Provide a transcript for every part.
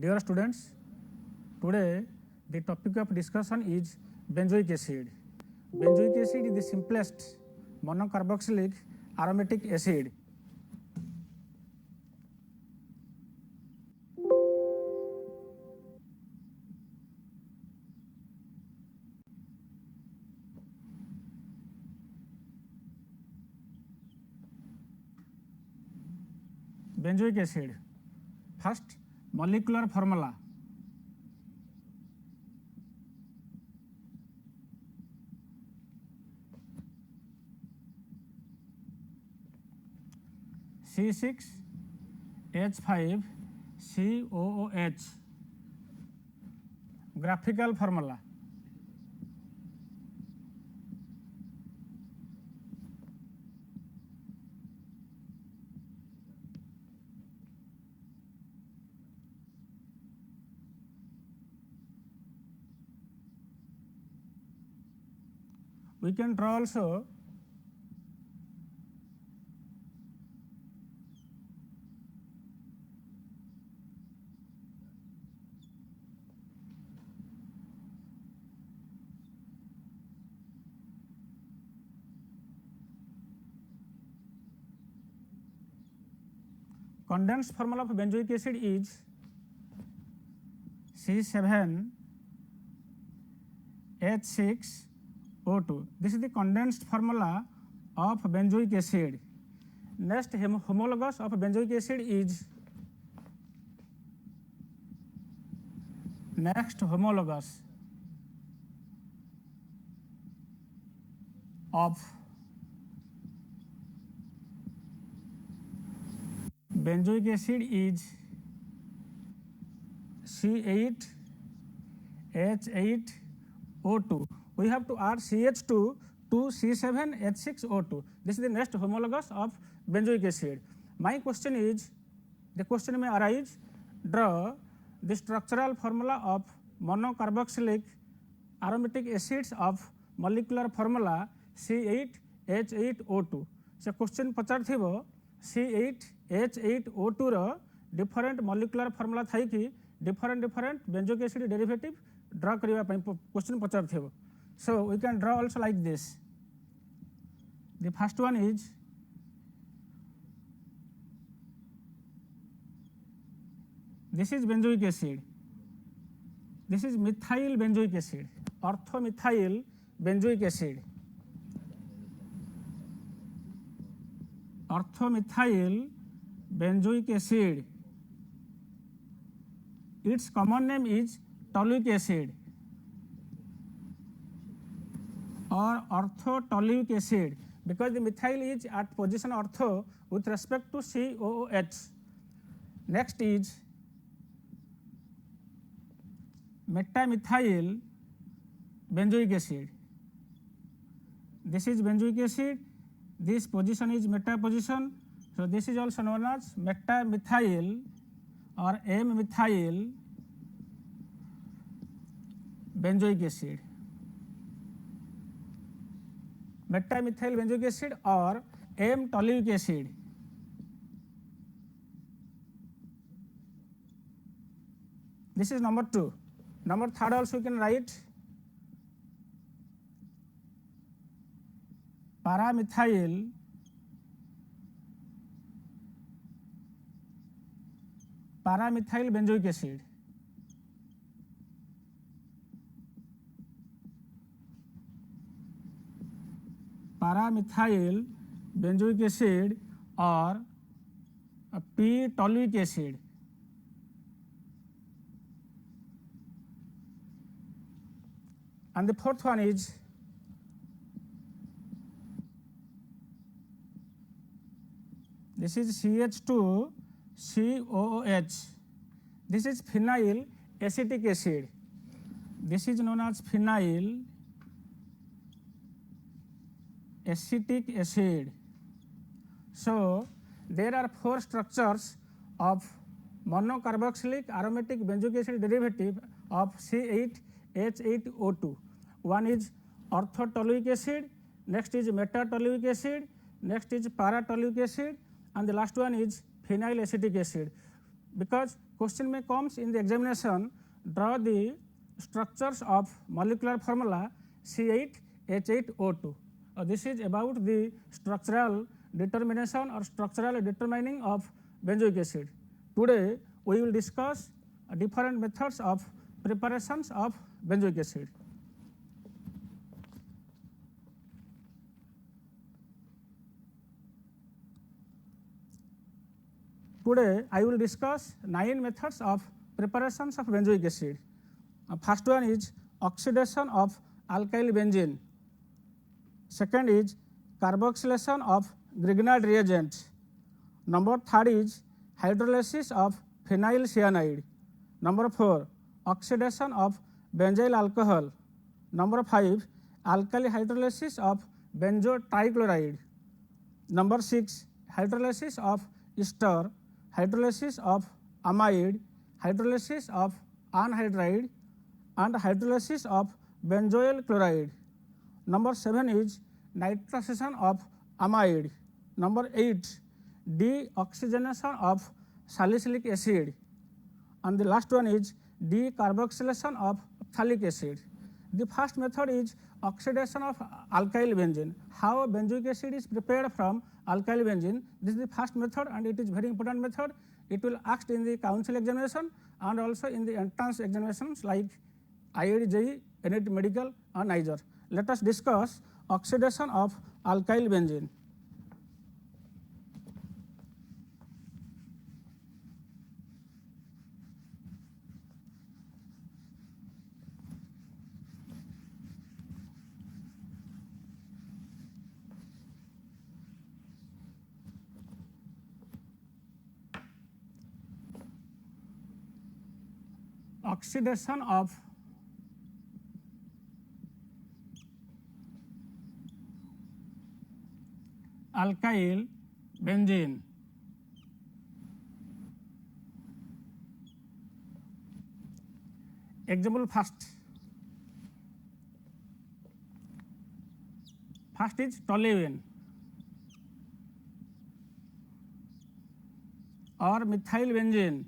Dear students, today the topic of discussion is benzoic acid. Benzoic acid is the simplest monocarboxylic aromatic acid. Benzoic acid. First, molecular formula. C6H5COOH. Graphical formula. We can draw also condensed formula of benzoic acid is C7H6O2. This is the condensed formula of benzoic acid. Next, homologous of benzoic acid is homologous of benzoic acid is C8H8O2. We have to add CH2 to C7H6O2. This is the next homologous of benzoic acid. My question is, the question may arise, draw the structural formula of monocarboxylic aromatic acids of molecular formula C8H8O2. So question Pachar C8H8O2 row different molecular formula Thai कि different benzoic acid derivative draw करिवा पई question पचार थिबो. So we can draw also like this. The first one is this is benzoic acid. This is methyl benzoic acid, orthomethyl benzoic acid. Orthomethyl benzoic acid. Its common name is toluic acid or orthotoluic acid because the methyl is at position ortho with respect to COOH. Next is metamethyl benzoic acid. This is benzoic acid. This position is meta position. So this is also known as metamethyl or M-methyl benzoic acid. Metamethyl benzoic acid or M-toluic acid. This is number 2. Number 3 also you can write paramethyl benzoic acid. Paramethyl benzoic acid or p-toluic acid. And the fourth one is this is CH2COOH. This is phenyl acetic acid. This is known as phenyl acetic acid. So there are 4 structures of monocarboxylic aromatic benzoic acid derivative of C8H8O2. One is orthotoluic acid, next is metatoluic acid, next is paratoluic acid, and the last one is phenyl acetic acid. Because question may comes in the examination, draw the structures of molecular formula C8H8O2. This is about the structural determination or structural determining of benzoic acid. Today we will discuss different methods of preparations of benzoic acid. Today I will discuss 9 methods of preparations of benzoic acid. First one is oxidation of alkyl benzene. Second is carboxylation of Grignard reagent. Number 3 is hydrolysis of phenyl cyanide. Number 4, oxidation of benzyl alcohol. Number 5, alkali hydrolysis of benzo trichloride. Number 6, hydrolysis of ester, hydrolysis of amide, hydrolysis of anhydride, and hydrolysis of benzoyl chloride. Number 7 is nitrosation of amide. Number 8, deoxygenation of salicylic acid. And the last one is decarboxylation of phthalic acid. The first method is oxidation of alkyl benzene. How benzoic acid is prepared from alkyl benzene. This is the first method and it is very important method. It will asked in the council examination and also in the entrance examinations like IIT, JEE, NET Medical and NIGER. Let us discuss oxidation of alkyl benzene. Oxidation of alkyl benzene. Example first. First is toluene or methyl benzene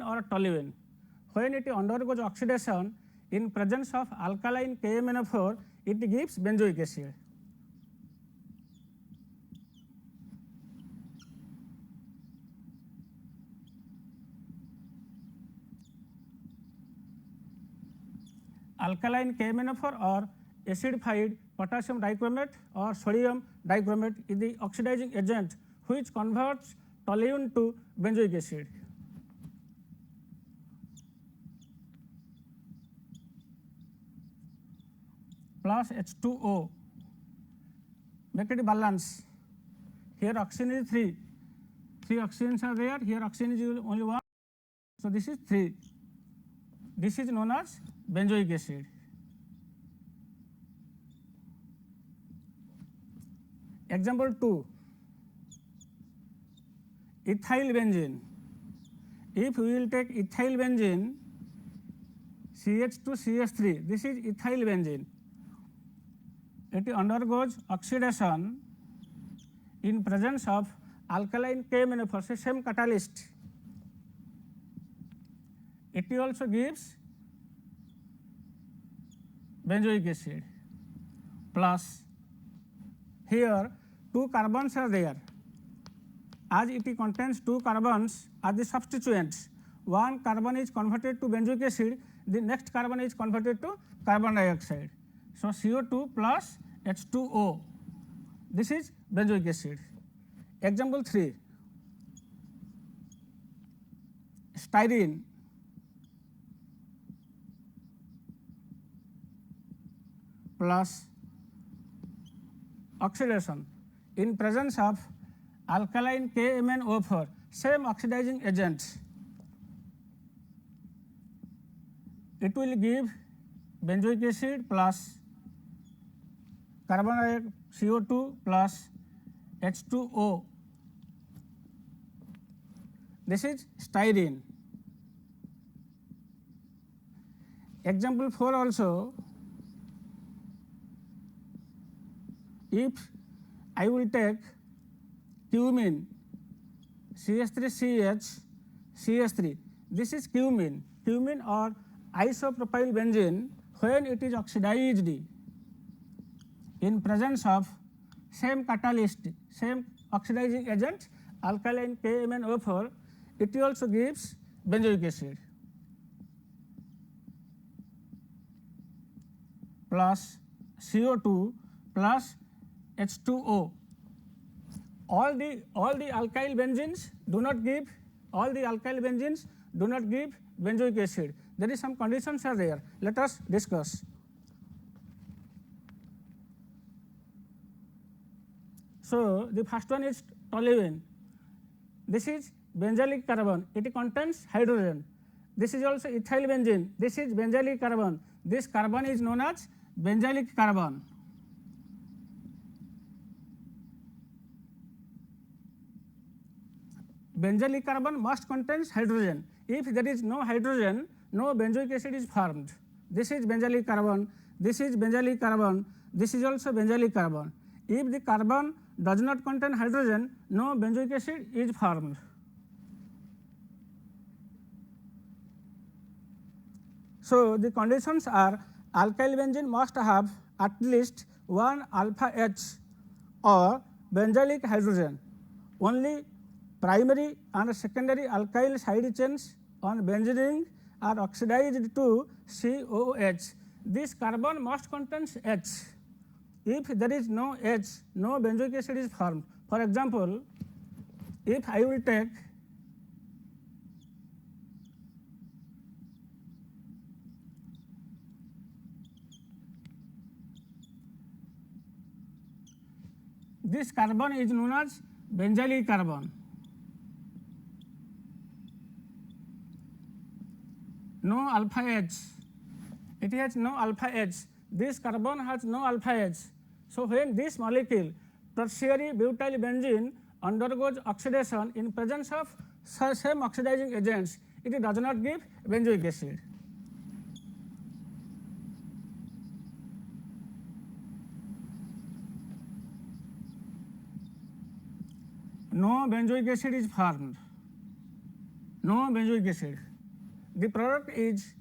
or toluene. When it undergoes oxidation in presence of alkaline KMnO4, it gives benzoic acid. Alkaline KMnO4 or acidified potassium dichromate or sodium dichromate is the oxidizing agent which converts toluene to benzoic acid. Plus H2O, make it balance. Here oxygen is 3 oxygens are there, here oxygen is only 1, so this is 3. This is known as benzoic acid. Example 2, ethyl benzene. If we will take ethyl benzene, CH2CH3, this is ethyl benzene. It undergoes oxidation in presence of alkaline KMnO4, same catalyst. It also gives benzoic acid. Plus here 2 carbons are there. As it contains 2 carbons as the substituents, 1 carbon is converted to benzoic acid, the next carbon is converted to carbon dioxide. So CO2 plus H2O, this is benzoic acid. Example 3, styrene. Plus oxidation in presence of alkaline KMnO4, same oxidizing agent. It will give benzoic acid plus carbon dioxide CO2 plus H2O. This is styrene. Example 4 also, if I will take cumene CH3CH, CH3. This is cumene. Cumene or isopropyl benzene when it is oxidized in presence of same catalyst, same oxidizing agent, alkaline KMnO4, it also gives benzoic acid plus CO2 plus H2O. All the alkyl benzenes do not give benzoic acid. There is some conditions are there. Let us discuss. So the first one is toluene. This is benzylic carbon. It contains hydrogen. This is also ethyl benzene. This is benzylic carbon. This carbon is known as benzylic carbon. Benzylic carbon must contains hydrogen. If there is no hydrogen, no benzoic acid is formed. This is benzylic carbon. This is benzylic carbon. This is also benzylic carbon. If the carbon does not contain hydrogen, no benzoic acid is formed. So the conditions are alkyl benzene must have at least one alpha H or benzylic hydrogen. Only primary and secondary alkyl side chains on benzene ring are oxidized to COOH. This carbon must contain H. If there is no H, no benzoic acid is formed. For example, if I will take this carbon is known as benzylic carbon. No alpha H. It has no alpha H. This carbon has no alpha H. So when this molecule, tertiary butyl benzene, undergoes oxidation in presence of same oxidizing agents, it does not give benzoic acid. No benzoic acid is formed. No benzoic acid. The product is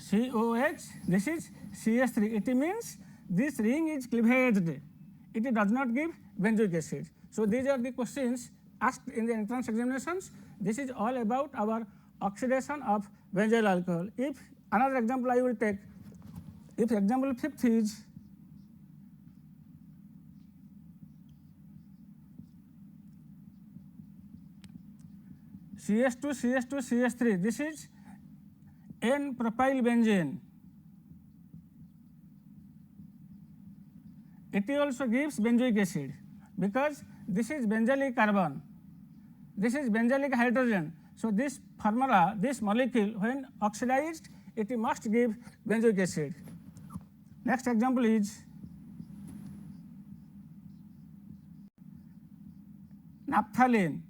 COH, this is CH3. It means this ring is cleavaged. It does not give benzoic acid. So these are the questions asked in the entrance examinations. This is all about our oxidation of benzyl alcohol. If another example I will take, if example 5th is CH2, CH2, CH3, this is N-propyl benzene. It also gives benzoic acid because this is benzylic carbon, this is benzylic hydrogen. So this formula, this molecule when oxidized, it must give benzoic acid. Next example is naphthalene.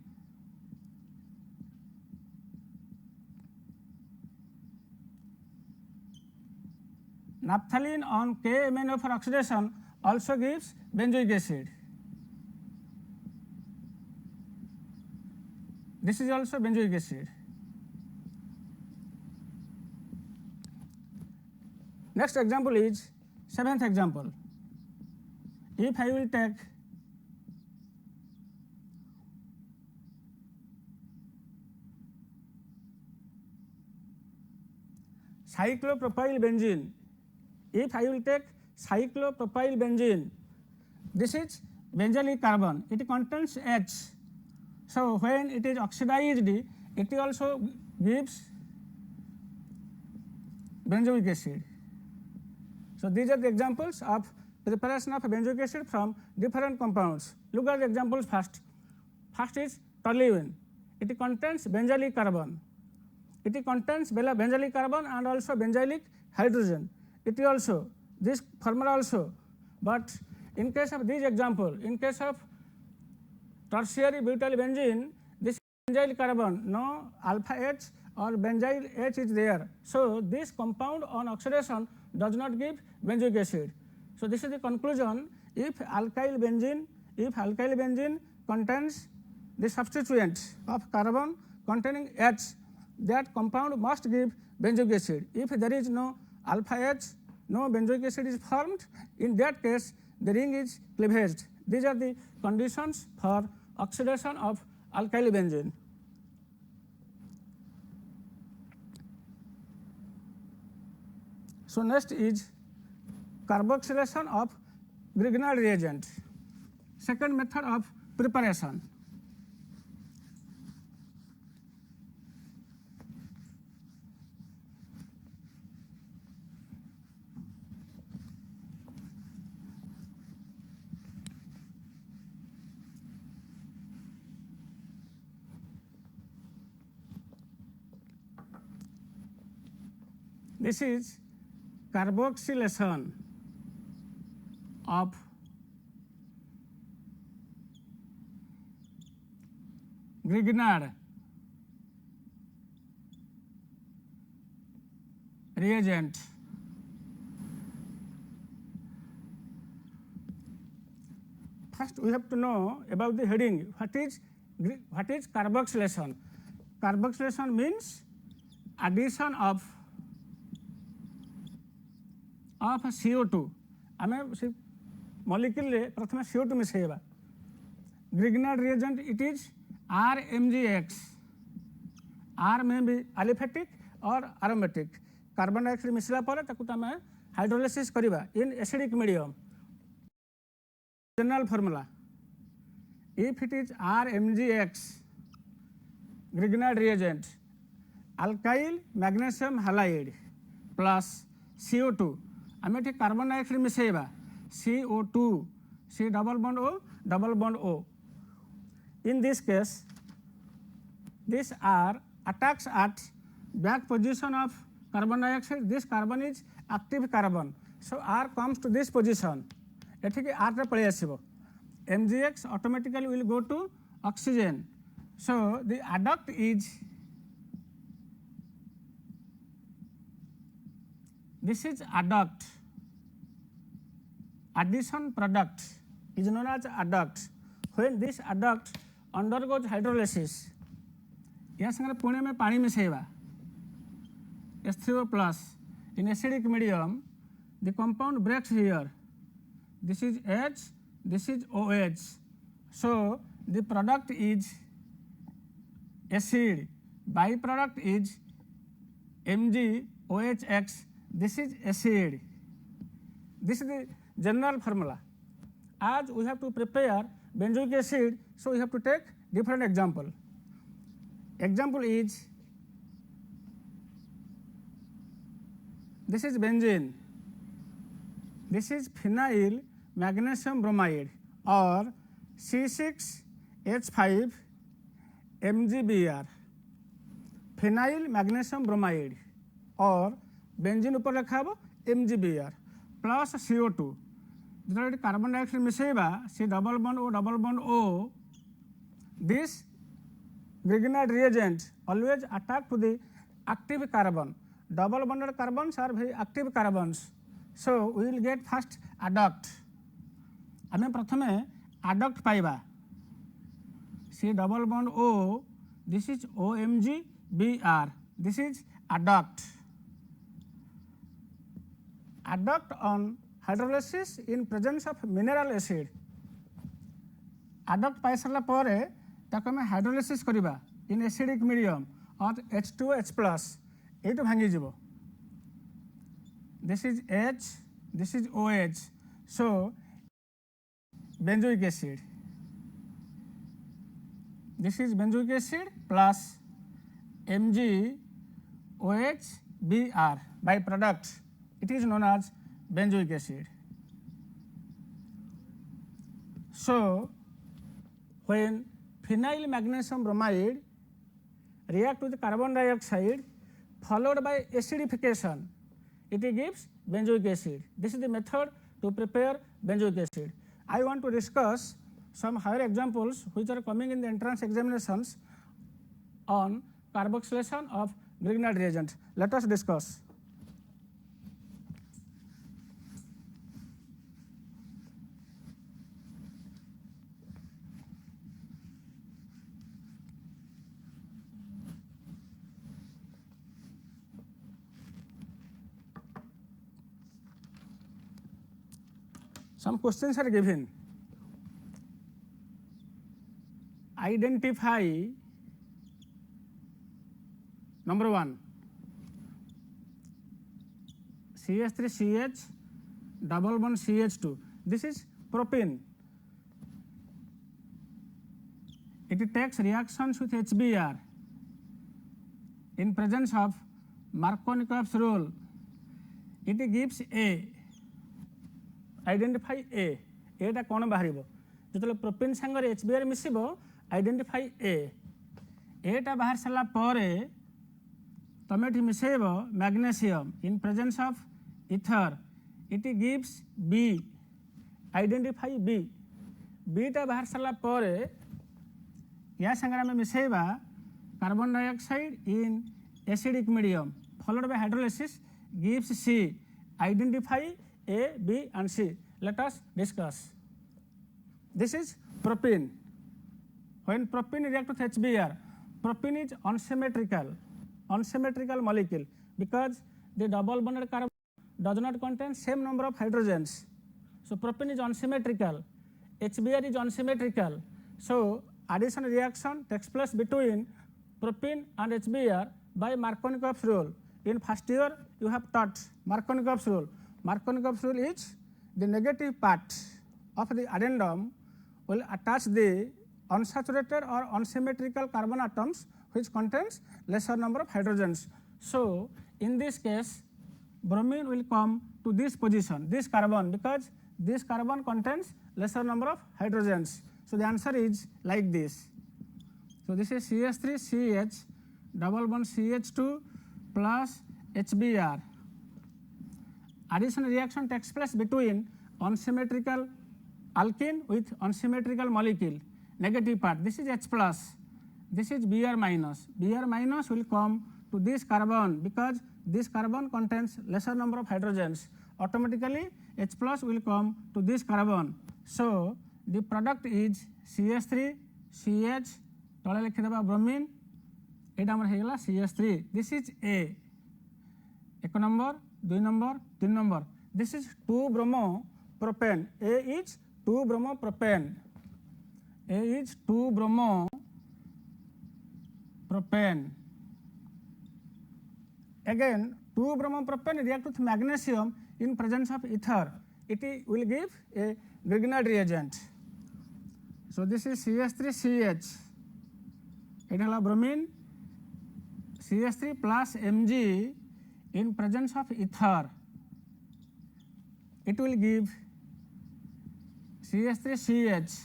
Naphthalene on KMnO4 oxidation also gives benzoic acid. This is also benzoic acid. Next example is 7th example. If I will take cyclopropyl benzene, if I will take cyclopropyl benzene, this is benzylic carbon, it contains H. So when it is oxidized, it also gives benzoic acid. So these are the examples of preparation of benzoic acid from different compounds. Look at the examples first. First is toluene. It contains benzylic carbon. It contains benzylic carbon and also benzylic hydrogen. It also, this formula also, but in case of this example, in case of tertiary butyl benzene, this is benzyl carbon, no alpha H or benzyl H is there. So this compound on oxidation does not give benzoic acid. So this is the conclusion. If alkyl benzene contains the substituent of carbon containing H, that compound must give benzoic acid. If there is no alpha H, no benzoic acid is formed. In that case, the ring is cleavaged. These are the conditions for oxidation of alkyl benzene. So next is carboxylation of Grignard reagent. Second method of preparation. This is carboxylation of Grignard reagent. First we have to know about the heading. What is carboxylation? Carboxylation means addition of CO2. आम से molecule प्रथम CO2 मिसेबा. Grignard reagent it is RMgX. R may be aliphatic or aromatic. Carbon dioxide मिसला पर ताकू आम hydrolysis करिबा in acidic medium. General formula if it is RMgX Grignard reagent alkyl magnesium halide plus CO2 आम ये carbon dioxide मिसेबा CO2 C double bond O. In this case, these R attacks at back position of carbon dioxide. This carbon is active carbon. So R comes to this position. एठी के R रे पळे आसीबो. MgX automatically will go to oxygen. So the adduct is this is adduct. Addition product is known as adduct. When this adduct undergoes hydrolysis, यहाँ संगे पुणे में पानी मिसेबा H3O plus in acidic medium, the compound breaks here. This is H, this is OH. So the product is acid. Byproduct is MgOHX. This is acid. This is the general formula. As we have to prepare benzoic acid, so we have to take different example. Example is this is benzene. This is phenyl magnesium bromide or C6H5 MgBr. Phenyl magnesium bromide or benzene ऊपर रखा हो MgBr plus CO2. जो carbon dioxide मिसेबा C double bond O. This Grignard reagent always attack to the active carbon. Double bonded carbons are very active carbons. So we will get first adduct. आमे प्रथमे adduct पाइबा C double bond O. This is OMgBr. This is adduct. Adduct on hydrolysis in presence of mineral acid. Adduct पाई सारा परे ताको हमें hydrolysis करिबा in acidic medium और H2H plus एटो भांगी जिवो. This is H, this is OH. So benzoic acid. This is benzoic acid plus MgOHBr. Byproduct, it is known as benzoic acid. So when phenyl magnesium bromide react with carbon dioxide followed by acidification, it gives benzoic acid. This is the method to prepare benzoic acid. I want to discuss some higher examples which are coming in the entrance examinations on carboxylation of Grignard reagent. Let us discuss. Some questions are given. Identify number 1 CH3CH double bond CH2. This is propene. It takes reactions with HBr in presence of Markovnikov's rule. It gives A. Identify A. एटा कौन बाहर जो propene सांगे HBr मिसब identify एटा बाहर सारा तुम ये मिसेब magnesium in presence of ether. It gives B. Identify B. बीटा बाहर सारा या संगे आम मिसेबा carbon dioxide in acidic medium followed by hydrolysis gives C. Identify A, B and C. Let us discuss. This is propene. When propene reacts with HBr, propene is unsymmetrical molecule because the double bonded carbon does not contain same number of hydrogens. So propene is unsymmetrical. HBr is unsymmetrical. So addition reaction takes place between propene and HBr by Markovnikov's rule. In first year you have taught Markovnikov's rule. Markovnikov's rule is the negative part of the addendum will attach the unsaturated or unsymmetrical carbon atoms which contains lesser number of hydrogens. So in this case bromine will come to this position, this carbon, because this carbon contains lesser number of hydrogens. So the answer is like this. So this is CH3CH double bond CH2 plus HBr. Addition reaction takes place between unsymmetrical alkene with unsymmetrical molecule. Negative part, this is H plus, this is Br minus. Br minus will come to this carbon because this carbon contains lesser number of hydrogens. Automatically H plus will come to this carbon. So the product is CH3 CH तले लिखिदेबा bromine एटा हमर हेगला CH3. This is A. 1 number 2 number 3 number. This is 2-bromopropane. A is 2-bromopropane. A is 2-bromopropane. Again 2-bromopropane react with magnesium in presence of ether. It will give a Grignard reagent. So this is CH3CH. It is bromine CH3 plus Mg in presence of ether. It will give CH3CH.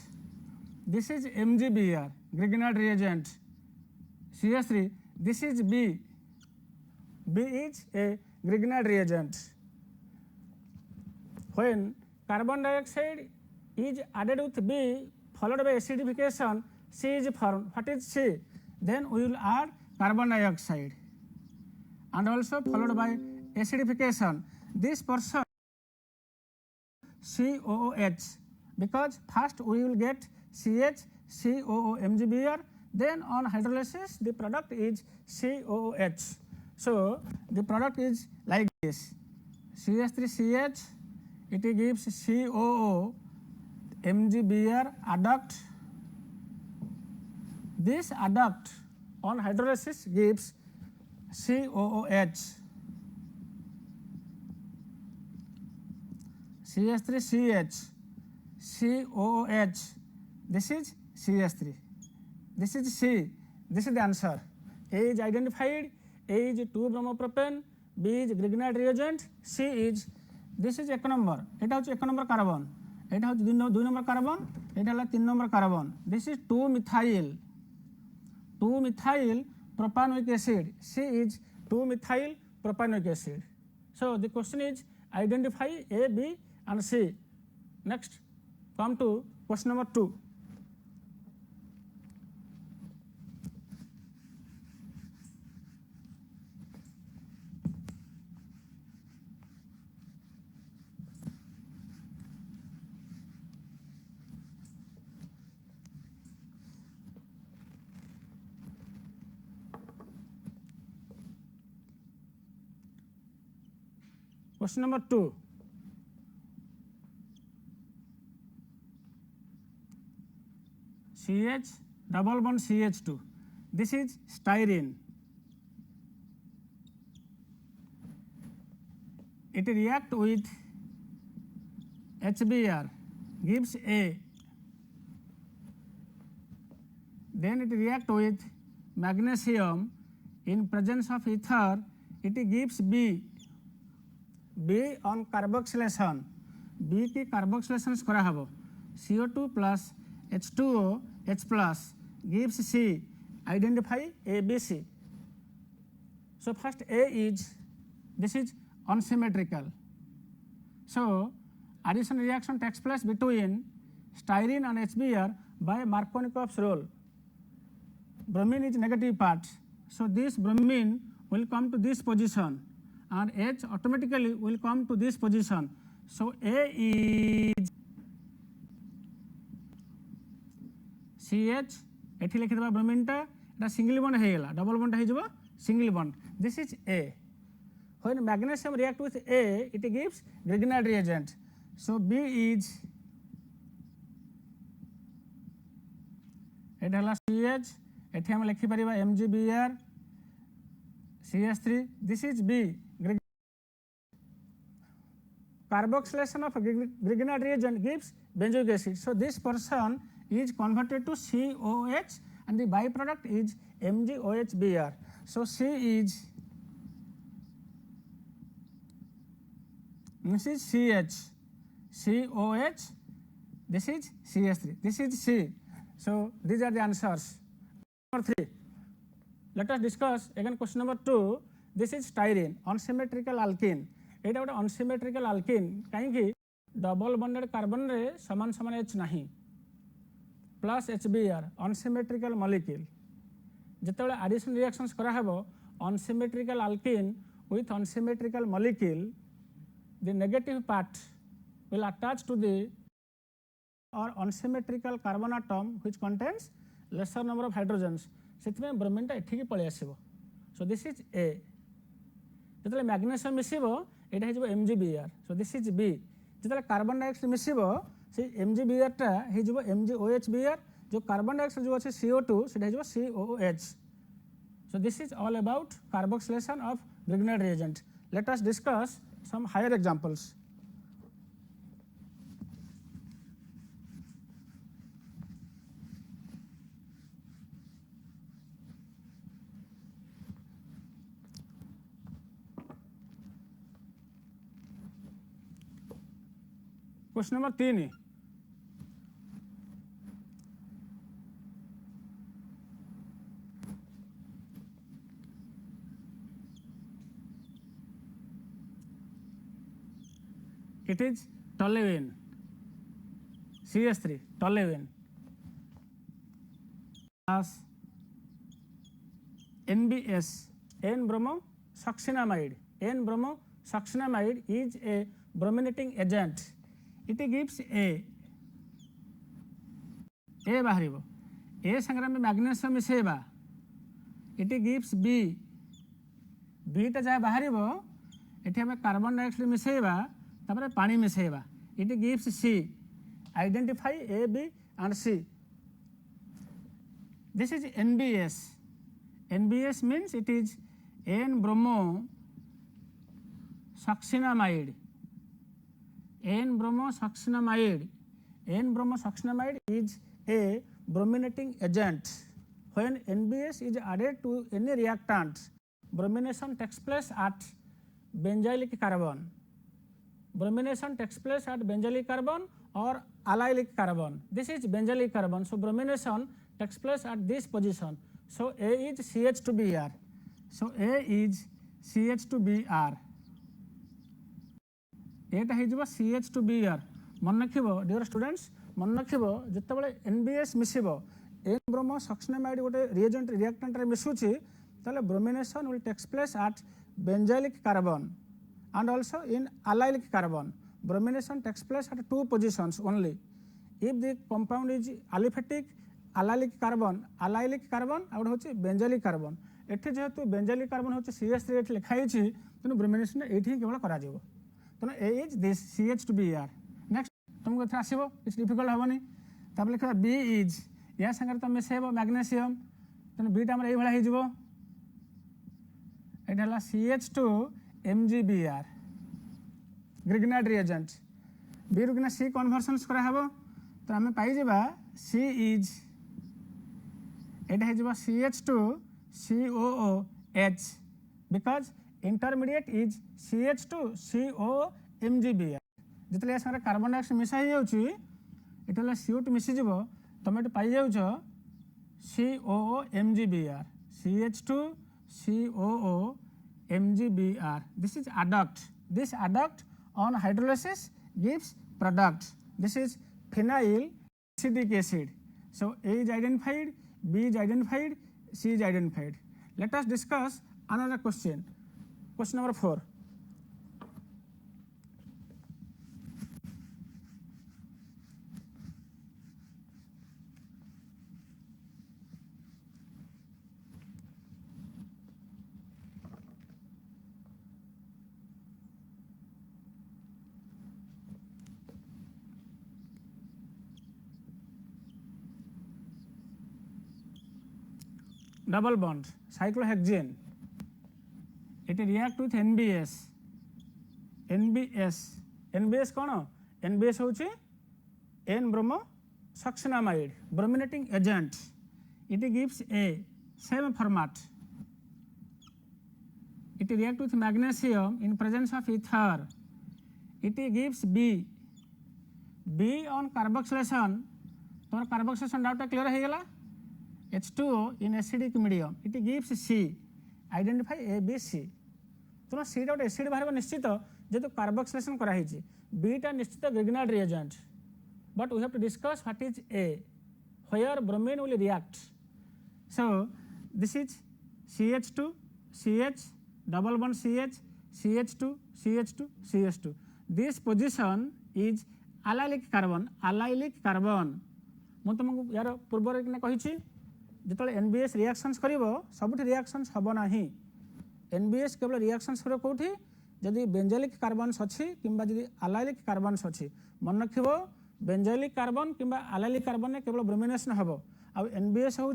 This is MgBr, Grignard reagent. CH3, this is B. B is a Grignard reagent. When carbon dioxide is added with B followed by acidification, C is formed. What is C? Then we will add carbon dioxide and also followed by acidification. This portion COOH, because first we will get CH, COO, MgBr, then on hydrolysis the product is COOH. So the product is like this: CH3CH, it gives COO, MgBr adduct. This adduct on hydrolysis gives COOH. CH3CH, COOH. This is CH3. This is C. This is the answer. A is identified. A is 2-bromopropane. B is Grignard reagent. C is, this is 1 number. এটা হচ্ছে 1 number carbon. এটা হচ্ছে 2 number carbon. এটা হলো 3 number carbon. This is 2-methyl. 2-methyl propanoic acid. C is 2-methyl propanoic acid. So the question is identify A, B and C. Next, come to question number 2. Question number 2. CH double bond CH2. This is styrene. It react with HBr, gives A. Then it react with magnesium. In presence of ether, it gives B. B on carboxylation. B की carboxylation करा हबो. CO2 plus H2O H plus gives C. Identify A, B, C. So first A is, this is unsymmetrical. So addition reaction takes place between styrene and HBr by Markovnikov's rule. Bromine is negative part, so this bromine will come to this position and H automatically will come to this position. So A is CH, एठी लिखि देबा bromine टा एटा single bond हे गेला, double bond हे जबो single bond. This is A. When magnesium react with A, it gives Grignard reagent. So B is, एटा हला CH, एठी हम लिखि परिबा MgBr CH3. This is B. Carboxylation of Grignard reagent gives benzoic acid. So this portion is converted to COH and the byproduct is MgOHBr. So C is, this is CH, COH, this is CH3, this is C. So these are the answers. Number 3. Let us discuss again question number 2. This is styrene, unsymmetrical alkene. एटा गोटे unsymmetrical आल्किन कहीं double bonded carbon रे समान समान H नहीं plus HBr unsymmetrical molecule जिते addition reactions करा हेबो unsymmetrical alkene with unsymmetrical molecule the negative part will attach to the और unsymmetrical carbon atom which contains lesser number of hydrogens सेति में ब्रोमीन टा एठी की पळे आसीबो. So this is A. जिते मैग्नेशियम मिसिबो एटा हेजबो MgBr. So this is B. जिते कार्बन डाइऑक्साइड मिसिबो से MgBr टा हेजबो MgOHBr. जो कार्बन डाइऑक्साइड जो अछि CO2 सेटा हेजबो COOH. So this is all about carboxylation of Grignard reagent. Let us discuss some higher examples. Question number 3. It is toluene, CH3, toluene as NBS, N-bromosuccinamide. N-bromosuccinamide is a brominating agent. It gives A. A बाहरिबो. A संग्राम में magnesium मिसेबा. It gives B. B टा जाय बाहरिबो. एठी हमें carbon dioxide मिसेबा. तापर पानी मिसेबा. It gives C. Identify A, B and C. This is NBS. NBS means it is N-bromosuccinamide. N-bromosuccinamide. N-bromosuccinamide is a brominating agent. When NBS is added to any reactant, bromination takes place at benzylic carbon. Bromination takes place at benzylic carbon or allylic carbon. This is benzylic carbon. So bromination takes place at this position. So A is CH2Br. So A is CH2Br. Etah हेजबो CH2Br. मन रखिबो dear students, मन रखिबो जतबेले NBS मिसिबो N-bromosuccinamide गोटे reagent reactant रे मिसुची ताले bromination will takes place at benzylic carbon and also in allylic carbon. Bromination takes place at two positions only. If the compound is aliphatic, allylic carbon out होची benzylic carbon. एठी जेहेतु benzylic carbon होची CH3 एठी लिखा हिची तनु bromination एठी केवल करा जेबो. तेणु ए इज दिस CH2Br। नेक्स्ट तुमको एथर आसो किसी डिफिकल्ट हेनी तापर लिखा B इज या सागर तुम मिसेब मैग्नेशियम तेणु बीटा आम ये हो CH2MgBr ग्रिग्नाइट रिएजेंट बी रुकिना सी कन्वर्सन्स कराहब तो आम पाइबा सी इज यहाँ CH2COOH because intermediate is CH2COMgBr जिते ये कार्बन डाइऑक्साइड मिसा हो जाए CO2 मिसीज तुम ये पाई जाऊच COOMgBr CH2COOMgBr this is adduct this adduct on hydrolysis gives product this is phenyl acidic acid so A is identified B is identified C is identified let us discuss another question number 4 double bond cyclohexane it react with NBS कौन NBS होची N bromo succinamide brominating agent it gives A same format it react with magnesium in presence of ether it gives B on carboxylation तुम्हारा carboxylation doubt clear हो गला H2O in acidic medium it gives C identify A B C तुम सी गोटे acid बाहर निश्चित जेहेतु carboxylation कराई beta निश्चित Grignard reagent but we have to discuss what is A where bromine will react so this is CH2 CH double bond CH2 CH2 this position is allylic carbon मु तुमको यार पूर्व कही जो NBS रिएक्शंस कर सब reactions हम ना NBS केवल रिएक्शंस कर कौटी जदि बेंजोइक कार्बन्स अच्छी कि अलाइलिक कार्बन्स अच्छी मन रख बेंजोइक कार्बन कि अलाइलिक कार्बन में केवल ब्रोमिनेशन हम आउ NBS हूँ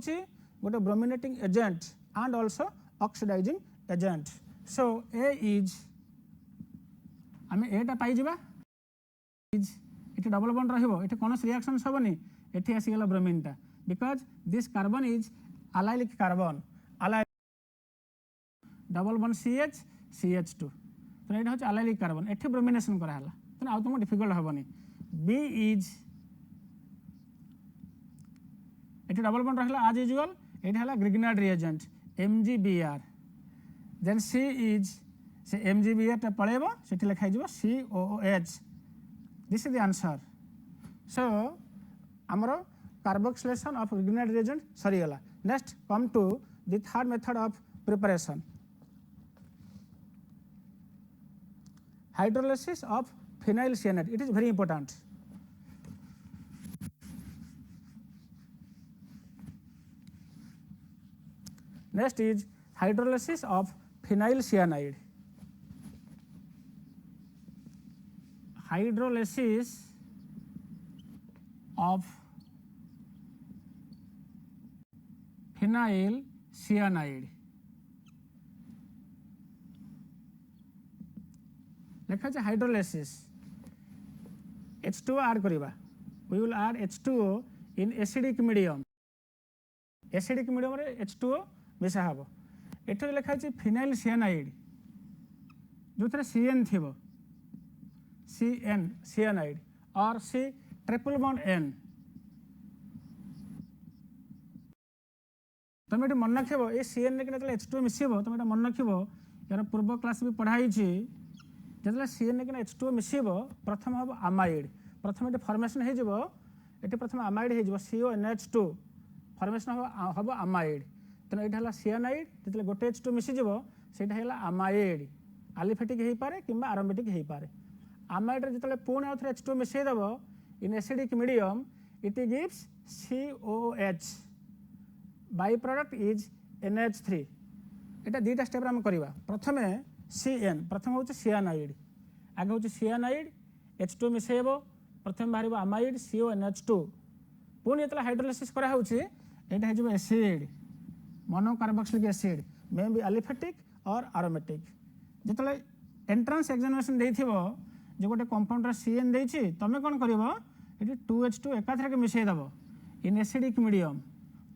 गोटे brominating agent and also oxidising agent so A is आम एटा पाइबा इज ये डबल बॉन्ड रही कौन रिएक्शंस हेनी ये आसीगला ब्रोमीनटा because this carbon is allylic carbon double bond CH2 तो ये हूँ अलाइलिक कार्बन ये ब्रोमिनेशन कराला तो आउ तुम डिफिकल्ट हेनी B इज ये डबल बॉन्ड रहा आज यूजुअल ये Grignard reagent MgBr then C is से MgBr पलैब से लिखाई COOH this is the answer so आमर कार्बोक्सिलेशन ऑफ ग्रिग्नाइट रिएजेंट सरीगला next come to the third method of preparation hydrolysis of phenyl cyanide it is very important next is hydrolysis of phenyl cyanide hydrolysis of phenyl cyanide लिखा है hydrolysis H2O add करिबा we will add H2O in acidic medium रे H2O मिसा हबो एठरे लिखा है phenyl cyanide जो थरे CN थिबो CN सियानाइड और C ट्रिपल बॉन्ड N तुम ये मन रखिबो ए CN ने कि H2O मिसिबो तुम ये मन रखिबो यार पूर्व क्लास भी पढ़ाई जो CN ने H2O मिसिब प्रथम हम अमाइड प्रथम ये फॉर्मेशन हो प्रथम अमाइड हो CONH2 फॉर्मेशन हम अमाइड तेना यहाँ सियानाइड जो गोटे H2 मिसीज से अमाइड आलिफेटिक हो पाए कि आरम्बेटिक हो पाए अमाइड जो पुणी आउ थे H2O मिसईदेव in acidic medium it gives COOH by product is NH3 यहाँ दुईटा स्टेप करवा प्रथम CN प्रथम हूँ सियानाइड आगे हूँ सियानाइड H2 मिसेब प्रथम बाहर अमाइड CONH2 पुणी जो हाइड्रोलाइसिस कराई हो acid monocarboxylic acid may be aliphatic और आरोमेटिक जो एंट्रांस एग्जामिनेशन देथिबो जो गोटे कंपाउंडर CN देछि तमे कोन करिवो एटी 2H2 एकाथरके मिसेइदब इन एसिडिक मीडियम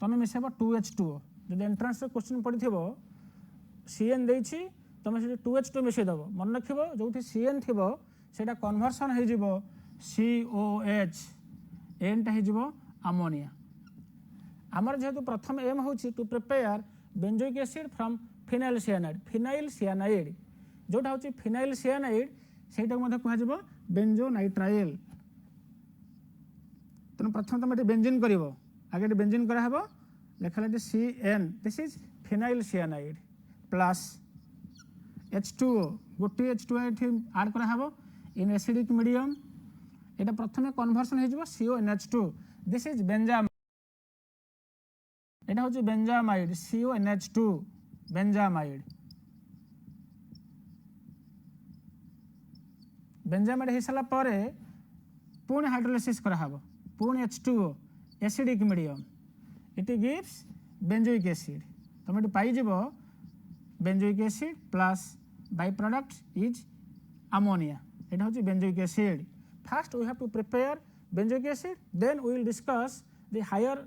तमे मिसेब 2H2 जब एंट्रांस क्वेश्चन पड़िथिबो CN देछि तमे से 2H2 मिसेइदब मन रखिबो जोठी CN थिबो सेटा कन्वर्सन हे जिवो COH एन टा हे जिवो अमोनिया आमर जेहेतु प्रथम एम होछि to prepare benzoic acid from phenyl cyanide जोटा होछि फिनाइल सियानाइड सेटा मध्ये कहा जिवो बेंजोनाइट्राइल तने प्रथम तमे बेंजीन करिवो आगे बेंजीन करा हबो लेखलाटी CN this is phenyl cyanide plus H2O गोटे H2O एठी ऐड करा हबो इन एसिडिक मीडियम एटा प्रथमे कन्वर्सन हे जिवो CONH2 दिस इज बेंजामाइड एटा होछि बेंजामाइड CONH2 बेंजामाइड बेंजामाइड हे सला परे पुणी हाइड्रोलाइसिस करा हबो पुणी H2O acidic medium it gives benzoic acid तमे एटी पाई जिवो benzoic acid plus by product is ammonia एटा होछि benzoic acid first we have to prepare benzoic acid then we will discuss the higher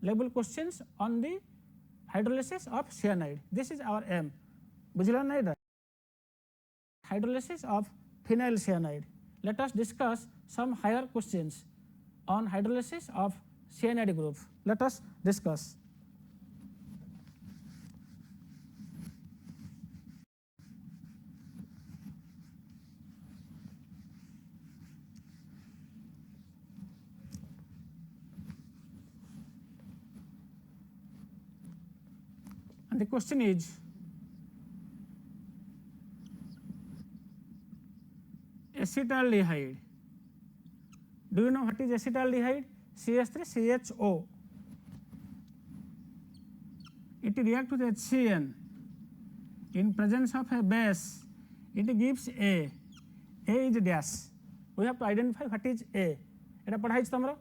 level questions on the hydrolysis of cyanide. This is our aim. बुझला नहीं दा hydrolysis of phenyl cyanide. Let us discuss some higher questions on hydrolysis of cyanide group. Let us discuss. The question is acetaldehyde. Do you know what is acetaldehyde? CH3CHO. It reacts with HCN in presence of a base. It gives A. A is dash. We have to identify what is A. एटा पढ़ाई तमरो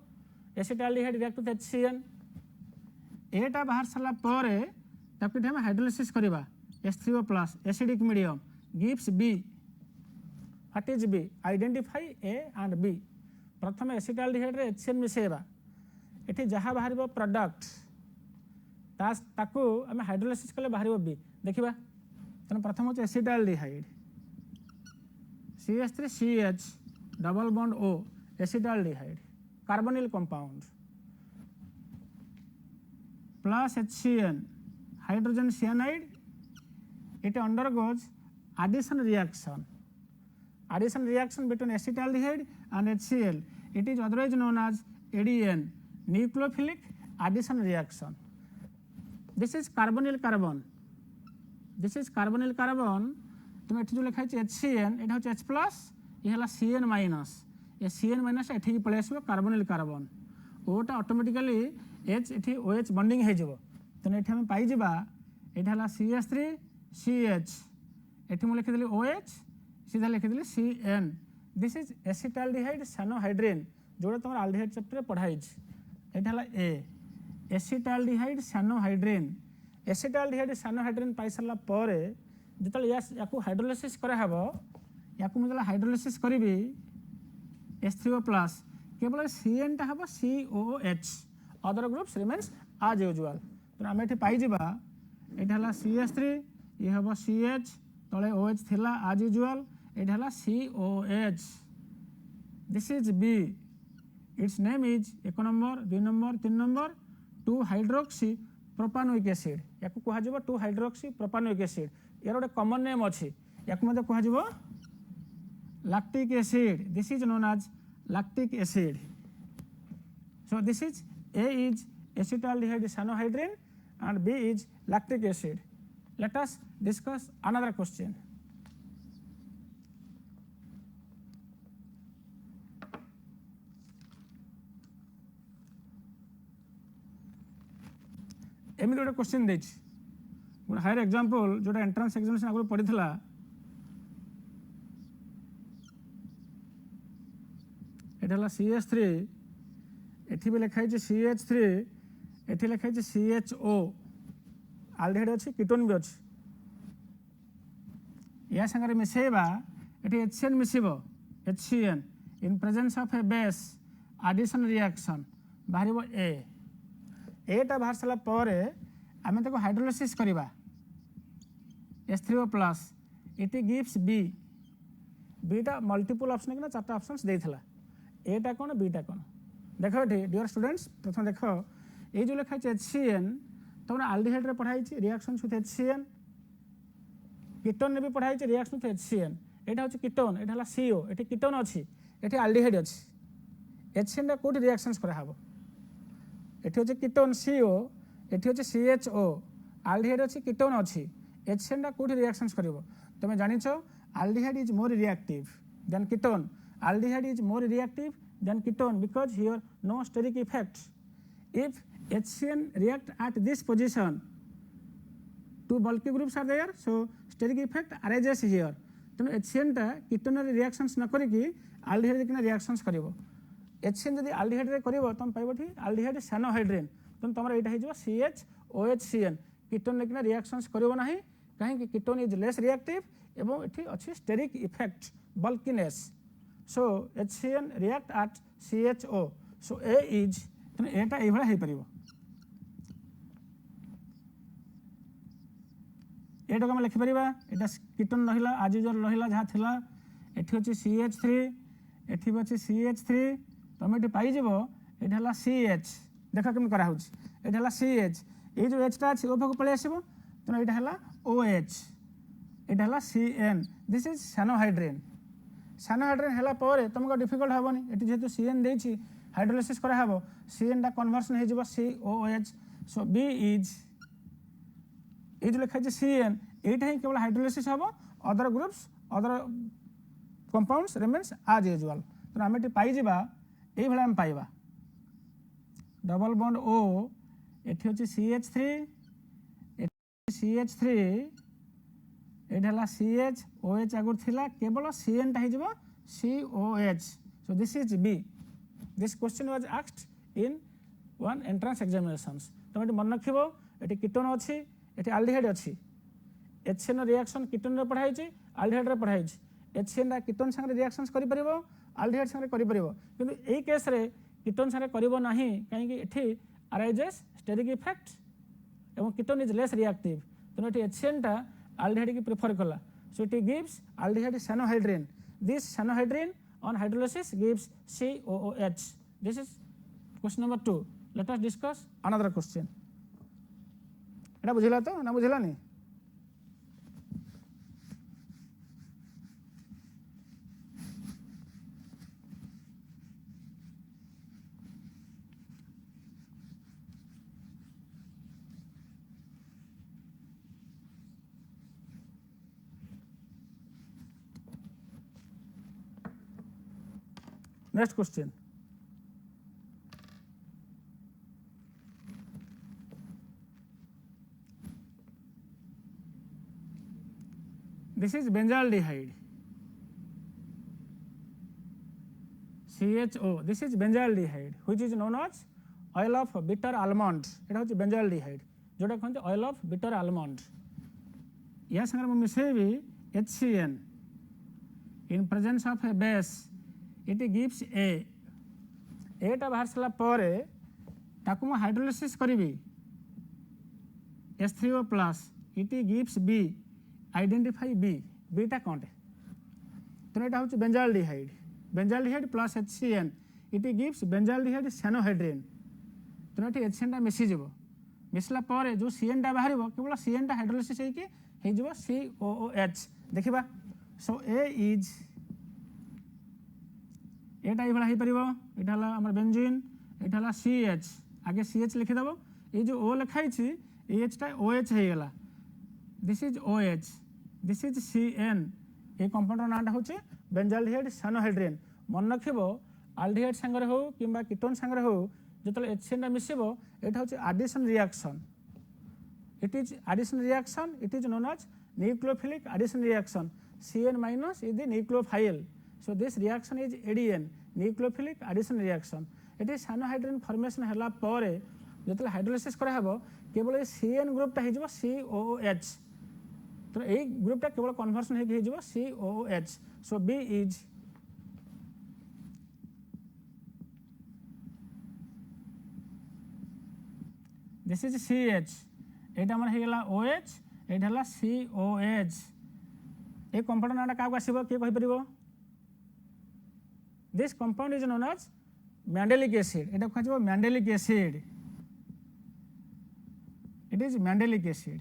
acetaldehyde react with HCN. A टा बाहर सरला परे ताकि हम hydrolysis करबा H3O plus acidic medium gives B. What is B? Identify A and B. प्रथम acetaldehyde रे HCN मिसेबा एठी जहा बाहरिबो प्रोडक्ट ताकू हम हाइड्रोलाइसिस कले बाहरिबो B. देखिबा तने प्रथम हो acetaldehyde CH3CH double bond O acetaldehyde carbonyl compound plus HCN hydrogen cyanide it undergoes addition reaction between acetaldehyde and HCl. It is otherwise known as ADN nucleophilic addition reaction. This is carbonyl carbon तुम एठी जो लिखा है HCN एटा होछ H plus ये हला CN minus ये CN minus एठी पळे आसीबो कार्बोनिल कार्बन ओटा ऑटोमेटिकली H एठी OH बॉन्डिंग हे जबो तने एठी हम पाई जिबा एठी हला CH3CH एठी म लिखि देली OH सीधा लिखि देली CN. दिस इज एसिटाल्डिहाइड सानोहाइड्रिन जोड़ा तुम एल्डिहाइड चैप्टर पढ़ाई एठी हला A एसिटाल्डिहाइड सानोहाइड्रिन पाई सरला परे जतले याकू हाइड्रोलाइसिस करा हबो याकू म हाइड्रोलाइसिस करबी H3O प्लस केवल CN टा हबो COOH other groups remains as usual. तो आम एठी पाई जिबा एठी हला CH3 ये हबो CH तळे OH थिला एज यूजुअल एठी हला COH. This is B. Its name is 1 number 2 number 3 number 2 hydroxy propanoic acid याकू कहा जिवो 2 हाइड्रोक्सी प्रोपानोइक एसिड यार गोटे कॉमन नेम अछि याकू मध्ये कहा जिवो lactic acid. This is known as lactic acid. So this is A is acetaldehyde cyanohydrin and B is lactic acid. Let us discuss another question. एमती गोटे क्वेश्चन देछि गोटे हायर एग्जांपल जोटा एंट्रांस एग्जामिनेशन आगु पड़ीला एटा CH3 एठी भी लिखाई CH3 एठी लिखाई CHO आल्डिहाइड अच्छी कीटोन भी अच्छी या संगे मिसेबा एठी HCN मिसिबो HCN in presence of a base addition reaction बाहरिबो एटा बाहर साला परे आमे ताको हाइड्रोलाइसिस करबा H3O प्लस इट गिव्स बीटा मल्टीपल ऑप्शन कि चार्टा ऑप्शंस देथिला एटा कोन बीटा कोन देखो एठी डियर स्टूडेंट्स प्रथम देखो ये जो लिखा है HCN तुमने आल्डिहाइड रे पढ़ाई रिएक्शन विथ HCN कीटोन ने भी पढ़ाई रिएक्शन विथ HCN एटा होची कीटोन एटा हला CO एठी कीटोन अछि एठी आल्डिहाइड अछि HCN रे कोठी रिएक्शंस करा हबो एठी होची कीटोन CO एठी होची CHO आल्डिहाइड अछि कीटोन अछि HCN रे कोठी रिएक्शंस करबो तुमे जानिछो aldehyde is more reactive than ketone aldehyde is more reactive than ketone because here no steric effect if HCN react at this position two bulky groups are there so steric effect arises here तेणु HCN टा ketone रे reactions न करिकी aldehyde किना reactions करिवो HCN जदि aldehyde रे करिवो तुम पाइबोठी aldehyde सानोहाइड्रेन तुम तमरा एटा हे जबो CHOHCN कीटोन रे किना रिएक्शंस करिवो नाही काहे कि कीटोन इज लेस रिएक्टिव एवं एठी अछि steric effect bulkiness so HCN react at CHO so A is तेणु एटा ये हो पार एटा आम लिखिपर यहाँ कीटोन रहा आज यूजुअल रहा जहाँ थी एटी अच्छी CH3 एटी भी अच्छी CH3 तुम ये पाइज ये CH देख कमी कराऊँ ये CH ये जो H टा अच्छी O पाक पलि आसो तेणु यहाँ OH यहाँ CN दिस इज सानोहाइड्रेन है तुमको डिफिकल्ट हेनी ये जेहतु CN देती हाइड्रोलाइसिस करा हबो CN टा कन्वर्सन हो COOH सो B इज ये जो लिखा है CN एटा ही केवल हाइड्रोलाइसिस हबो other groups other compounds remains as usual तो आम ये पाइबा ये भाई आम पाइबा डबल बॉन्ड O एठी होची CH3 CH3 एटा CH OH आगुर थिला केवल CN टा हो COH so this is B This question was asked in one entrance examinations. तुम ये मन रखिबो एटी कीटोन अछि एटी आल्डिहाइड अछि HCN रिएक्शन कीटोन रे पढ़ाई आल्डिहाइड रे पढ़ाई HCN रा कीटोन संगे रिएक्शंस करि परिबो आल्डिहाइड संगे करि परिबो किंतु एई केस रे कीटोन संगे करिबो नाही काहे कि एठी अराइजेस स्टेरिक इफेक्ट एवं कीटोन इज लेस रिएक्टिव तेणु एटी HCN टा आल्डिहाइड की प्रिफर कला so it gives aldehyde cyanohydrin this cyanohydrin on hydrolysis gives COOH. This is question number 2. Let us discuss another question. एटा बुझिला तो ना बुझिला नहीं Next question. This is benzaldehyde. CHO. This is benzaldehyde, which is known as oil of bitter almond. एटा होची benzaldehyde, जोटा कहते oil of bitter almond. या संगे मैं मिसेबी HCN in presence of a base. It gives A टा बाहर सारा परे ताकू मैं हाइड्रोलाइसिस करी H3O plus it gives B identify B टा कौन तो यहाँ हूँ benzaldehyde plus HCN it gives benzaldehyde cyanohydrin तो ये HCN टा मिसीज मिसला जो CN टा बाहर केवल CN टा हाइड्रोलाइसिस हो COOH देखा सो A इज एटा ये भाई पार आम बेंजीन यहाँ CH आगे CH लिखिदेव ये जो O लिखाई H टा OH हो गला this is OH this is CN ये कंपाउंडर नाटा हूँ बेंजाल्डिहाइड सानोहाइड्रेन मन रखिब आल्डिहाइड सांगे हो कि कीटोन सांगे हो जो HCN टा मिसिबो एटा हूँ addition reaction it is addition reaction it is known as nucleophilic addition reaction CN- is the nucleophile so this reaction is ADN nucleophilic addition reaction ये साइनोहाइड्रिन फॉर्मेशन है जो हाइड्रोलाइसिस कराब केवल CN ग्रुपटा हो COOH तो यही ग्रुपटा केवल कन्वर्सन हो COOH so B is this is CH एटा हमर हेगला OH एटा हला COH ए कंपाउंड नाटा का आसीबो के कहि परिबो this compound is known as mandelic acid एटा कहजबो mandelic acid it is mandelic acid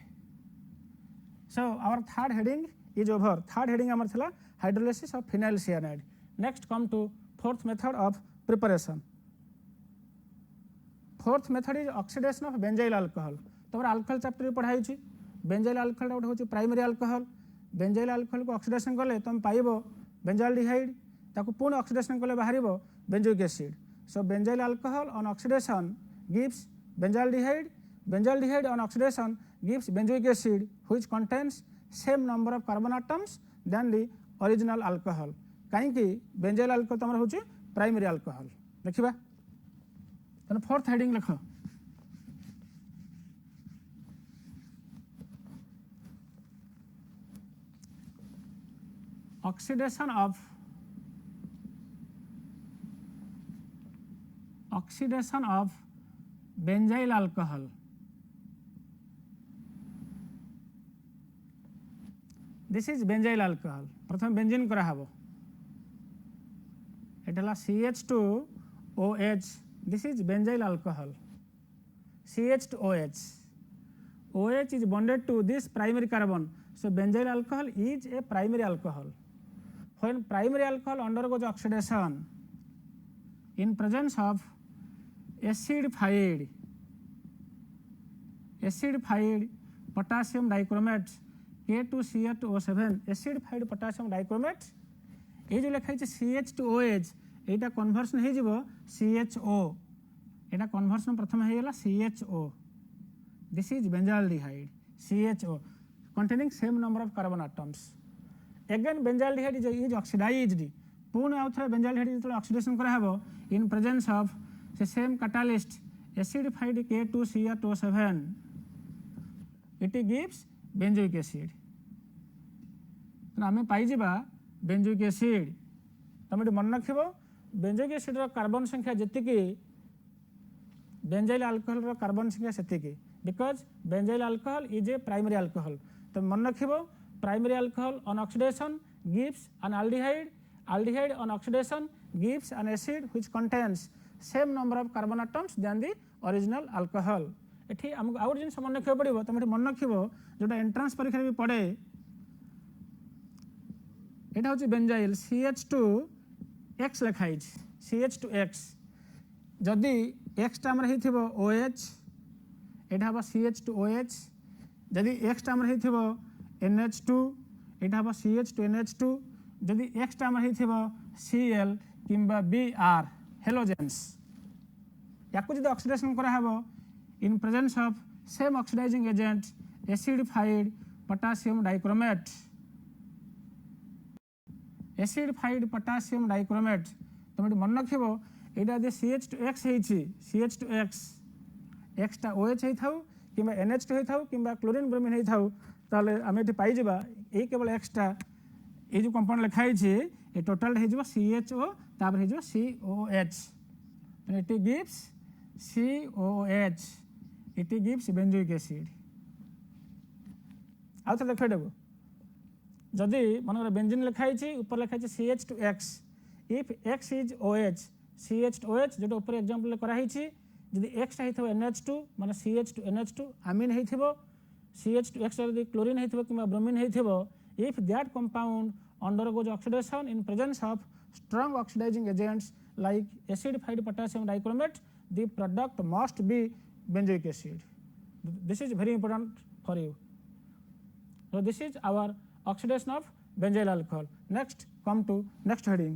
so our third heading is over third heading amar thila hydrolysis of phenyl cyanide next come to fourth method of preparation fourth method is oxidation of benzyl alcohol तमर alcohol chapter पढ़ाई छी benzyl alcohol गोटे होची primary alcohol benzyl alcohol को oxidation कले तुम पाइबो benzaldehyde ताको पुणी ऑक्सीडेशन कले बाहरिबो benzoic acid so benzyl alcohol on oxidation gives benzaldehyde on oxidation gives benzoic acid which contains same number of carbon atoms than the original alcohol कहीं benzyl alcohol तमर होची प्राइमरी अल्कोहल देखिबा तने fourth heading लिख oxidation of benzyl alcohol this is benzyl alcohol प्रथम benzene करा हबो एटला CH2OH this is benzyl alcohol CH2OH OH is bonded to this primary carbon so benzyl alcohol is a primary alcohol when primary alcohol undergoes oxidation in presence of acidified potassium dichromate K2Cr2O7 acidified potassium dichromate ये जो लिखा है CH2OH एटा conversion हो जिवो CHO एटा conversion प्रथम हेला CHO this is benzaldehyde CHO containing same number of carbon atoms again benzaldehyde is oxidized Pune आउ थे benzaldehyde जो ऑक्सीडेशन करा हबो इन presence of the same catalyst acidified K2Cr2O7 it gives benzoic acid आम पाई benzoic acid तुम ये मन रख बेंजोइक एसिड कार्बन संख्या जी बेंजाइल अल्कोहल कार्बन संख्या से because benzyl alcohol is a primary alcohol तो मन रख primary alcohol on oxidation gives an aldehyde on oxidation gives an acid which contains same number of carbon atoms than the original alcohol एठी हमको out जिन मन रखियो पड़िबो तुम एठी मन रखिबो जोटा एंट्रेंस परीक्षा भी पड़े एटा होची बेंजाइल CH2X लिखाई CH2X जदि X टा हमर हेथिबो OH एटा हबो CH2OH जदि X टा हमर हेथिबो NH2 एटा हबो CH2NH2 जदि X टा हमर हेथिबो Cl किंबा Br हेलोजेंस याको जदि ऑक्सीडेशन करा हबो in presence of same oxidizing agent acidified potassium dichromate तुम मन रखिबो एटा जे CH2X हेछि CH2X X टा OH हे थाउ किंबा NH2 हे थाउ किंबा क्लोरीन ब्रोमीन हे थाउ ताले आमे एठी पाई जिबा ए केवल X टा ए जो कंपाउंड लिखाई छी ए टोटल हे जिबो CHO तापर हे जिबो COH and it gives COH it gives benzoic acid आउ तो देखै देबो जदि मन बेंजीन लिखाई छी ऊपर लिखाई छी CH2X if X is OH CH2OH जो ऊपर एग्जांपल करा ही छी जदि X टा हेथो NH2 माने CH2NH2 अमीन हेथिबो CH2X जदि क्लोरीन हेथिबो किंबा ब्रोमीन हेथिबो if that compound undergoes oxidation in presence of strong oxidizing agents like acidified potassium dichromate the product must be benzoic acid this is very important for you so this is our oxidation of benzyl alcohol next come to next heading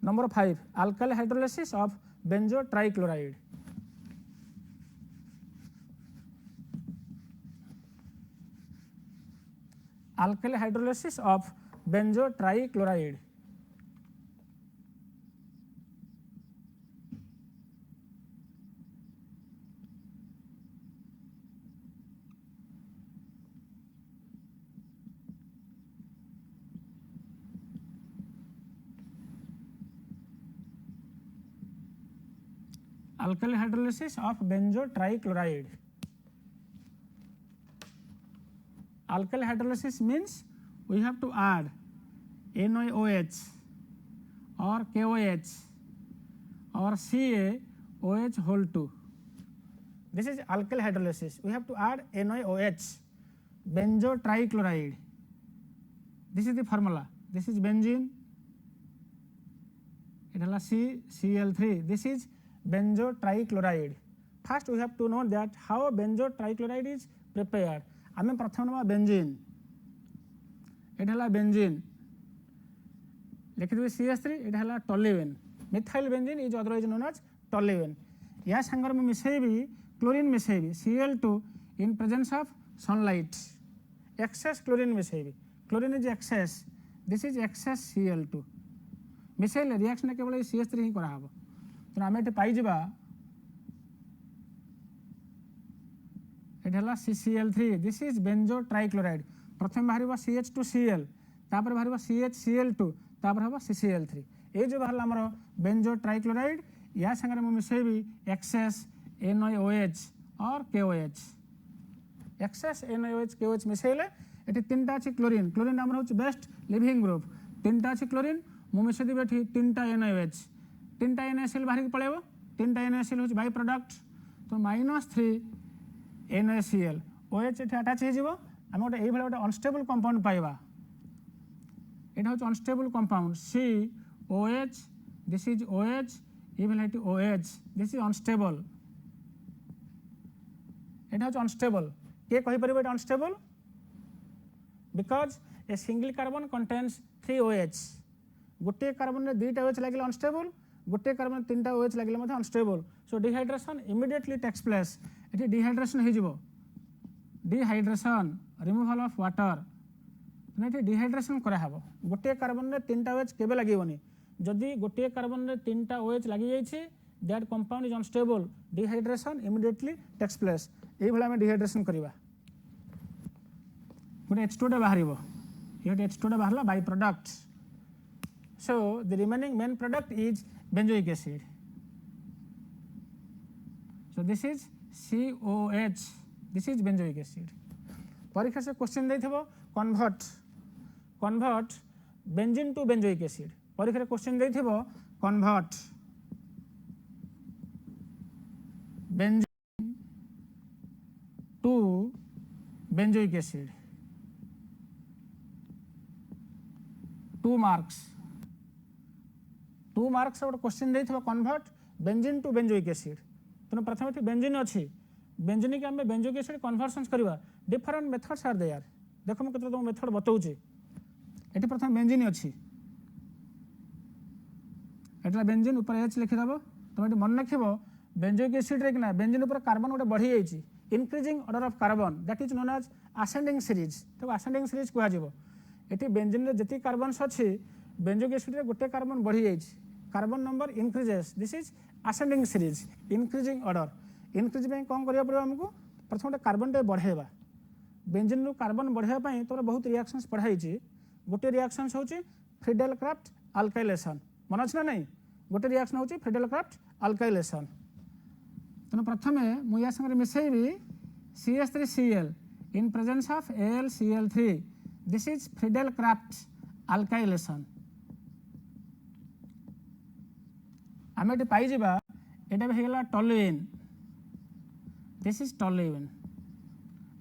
number 5 alkyl hydrolysis of benzo trichloride alkyl hydrolysis of benzo trichloride. Alkyl hydrolysis of benzo trichloride. Alkyl hydrolysis means we have to add NaOH or KOH or CaOH whole 2. This is alkyl hydrolysis. We have to add NaOH, benzo trichloride. This is the formula. This is benzene. It has CCl3. This is benzo trichloride. First we have to know that how benzo trichloride is prepared. आम प्रथम ना benzene ये benzene लिखिदेवी CH3 ये toluene methyl benzene is otherwise known as toluene या सांगर में मिसेबी क्लोरीन मिसेबी Cl2 in presence of sunlight excess chlorine मिसेबी chlorine is excess this is excess Cl2 मिसेल रिएक्शन केवल CH3 ही कराहब तो आम ये पाइबा ये CCl3 this is banjo trichloride प्रथम बाहर CH2Cl तापर बाहर CHCl2 तापर हम CCl3 ये जो बाहर आमर बेंजो ट्राइक्लोराइड या संगे मुझे मिसेबी एक्सेस NaOH और KOH एक्सेस NaOH KOH मिसेले ये तीन टा अच्छी क्लोरीन क्लोरीन आमर हूँ बेस्ट लिविंग ग्रुप तीन टा अच्छी क्लोरीन मुझे मिसेदेवी ये तीन टा NaOH तीन टा NaCl बाहर की पड़ेब तीन टा NaCl हूँ बाई प्रोडक्ट तो -3 NaCl OH ये अटाच हो आम गोटे ये गोटे अनस्टेबल कंपाउंड पाइबा यहाँ हूँ unstable compound COH this is OH ये OH दिस इज अनस्टेबल यहाँ हूँ अनस्टेबल किए कहीपर ये unstable because a single carbon contains 3 OH गोटे कार्बन में 2टा OH लगे अनस्टेबल गोटे कार्बन 3टा OH लगे unstable so dehydration immediately takes place ये डिहाइड्रेशन हो डिहाइड्रेशन रिमूवल ऑफ वाटर ये डिहाइड्रेशन कराहब गोटे कार्बन में 3टा OH केबे लगे जदि गोटे कार्बन में 3टा OH लगी जाइए that compound is unstable dehydration immediately takes place ये आम डिहाइड्रेशन करवा गोटे H2 बाहर ये H2 बाहर by product so the remaining main product is benzoic acid so this is COH this is benzoic acid परीक्षा से क्वेश्चन देथिबो convert benzene to benzoic acid परीक्षा क्वेश्चन देथिबो convert benzene to benzoic acid 2 marks गोटे question देथिबो convert benzene to benzoic acid तेणु प्रथम ये बेंजीन अच्छी बेंजीन की आम बेंजोइक एसिड कन्वर्सन करवा डिफरेंट मेथड्स आर देयर देख मुझे तुम मेथड बताऊँ ये प्रथम बेंजीन अच्छी एटा बेंजीन ऊपर H लिखिदेव तुम ये मन रख बेंजोइक एसिड रे कि बेंजीन ऊपर कार्बन गोटे बढ़ी जाइए increasing order of carbon that is known as ascending series तो असेंडिंग सीरीज कह बेंजीन रे जति कार्बन्स अच्छी बेंजोइक एसिड रे गोटे कार्बन बढ़ी जाइए carbon number increases this is ascending series increasing order increase कौन करा पड़ो आमको प्रथम गोटे कार्बन टे बढ़ेगा बेंजीन रू कार्बन बढ़ाई तुम बहुत रिएक्शंस पढ़ाई गोटे रिएक्शंस हूँ फ्रीडेल क्राफ्ट अल्काइलेशन मन अच्छे ना नहीं गोटे रिएक्शन हूँ फ्रीडेल क्राफ्ट अल्काइलेशन तेणु प्रथम मुझे संगे मिसेबी CH3Cl in presence of AlCl3 this is Friedel craft alkylation आम ये पाइबा यहाँ भी होगा टोल्यूएन दिस इज टोल्यूएन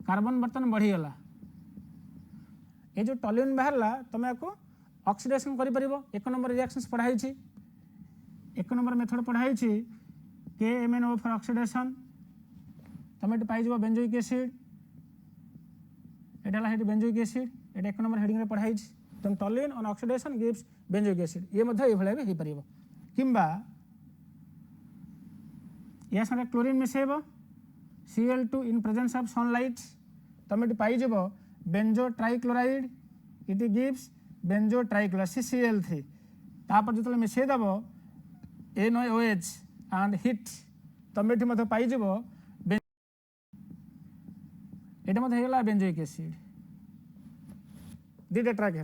कार्बन बर्तमान बढ़ीगला ये जो टोल्यूएन बाहरला तुम आपको ऑक्सीडेशन कर 1 नंबर रिएक्शंस पढ़ाई 1 नंबर मेथड पढ़ाई KMnO फॉर ऑक्सीडेशन तुम ये पाइब बेंजोइक एसिड यहाँ है बेंजोइक एसिड ये 1 नंबर हेडिंग पढ़ाई तुम toluene on oxidation gives benzoic acid ये भी हो पार किंबा या संगे क्लोरीन मिसेब Cl2 in presence of sunlight तुम ये पाइब benzotrichloride it gives benzotrichloride CCl3 तापर जो मिसई देव NaOH एंड हिट तुम ये पाइज ये बेंजोइक एसिड दुईटा ट्राक है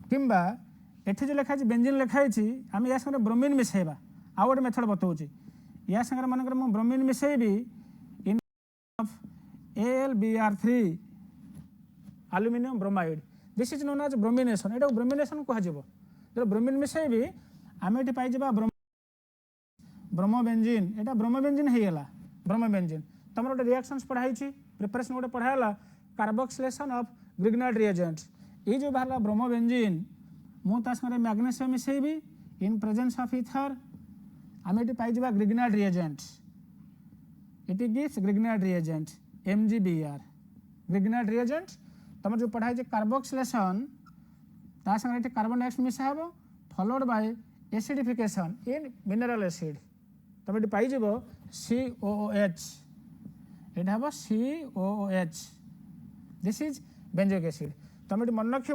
किंबा एठी जो लिखाई बेंजीन लिखाई आम या संगे ब्रोमीन मिसेबा आउ गोटे मेथड बताऊँ या संगे मानकर मुझे ब्रोमीन मिसेबी in AlBr3 aluminium bromide this is known as bromination ये ब्रोमिनेशन कह जो ब्रोमीन मिसेबी आम ये पाई ब्रोमोबेंजीन यहाँ ब्रोमोबेंजीन होगा ब्रोमोबेंजीन तुम गोटे रिएक्शंस पढ़ाई प्रिपरेशन गोटे पढ़ाला कार्बोक्सिलेशन ऑफ ग्रिग्नाइट रिएजेंट ये जो बाहर ब्रोमोबेंजीन मुझे मैग्नेशियम मिसेबी इन प्रेजेंस ऑफ इथर आम ये पाई Grignard reagent it gives Grignard reagent MgBr Grignard reagent तुम जो पढ़ाई कार्बोक्सिलेशन ता संगे कार्बन डाइऑक्साइड मिसा हे followed by acidification in mineral acid तुम ये पाई COOH ये हम COOH this is benzoic acid तुम ये मन रख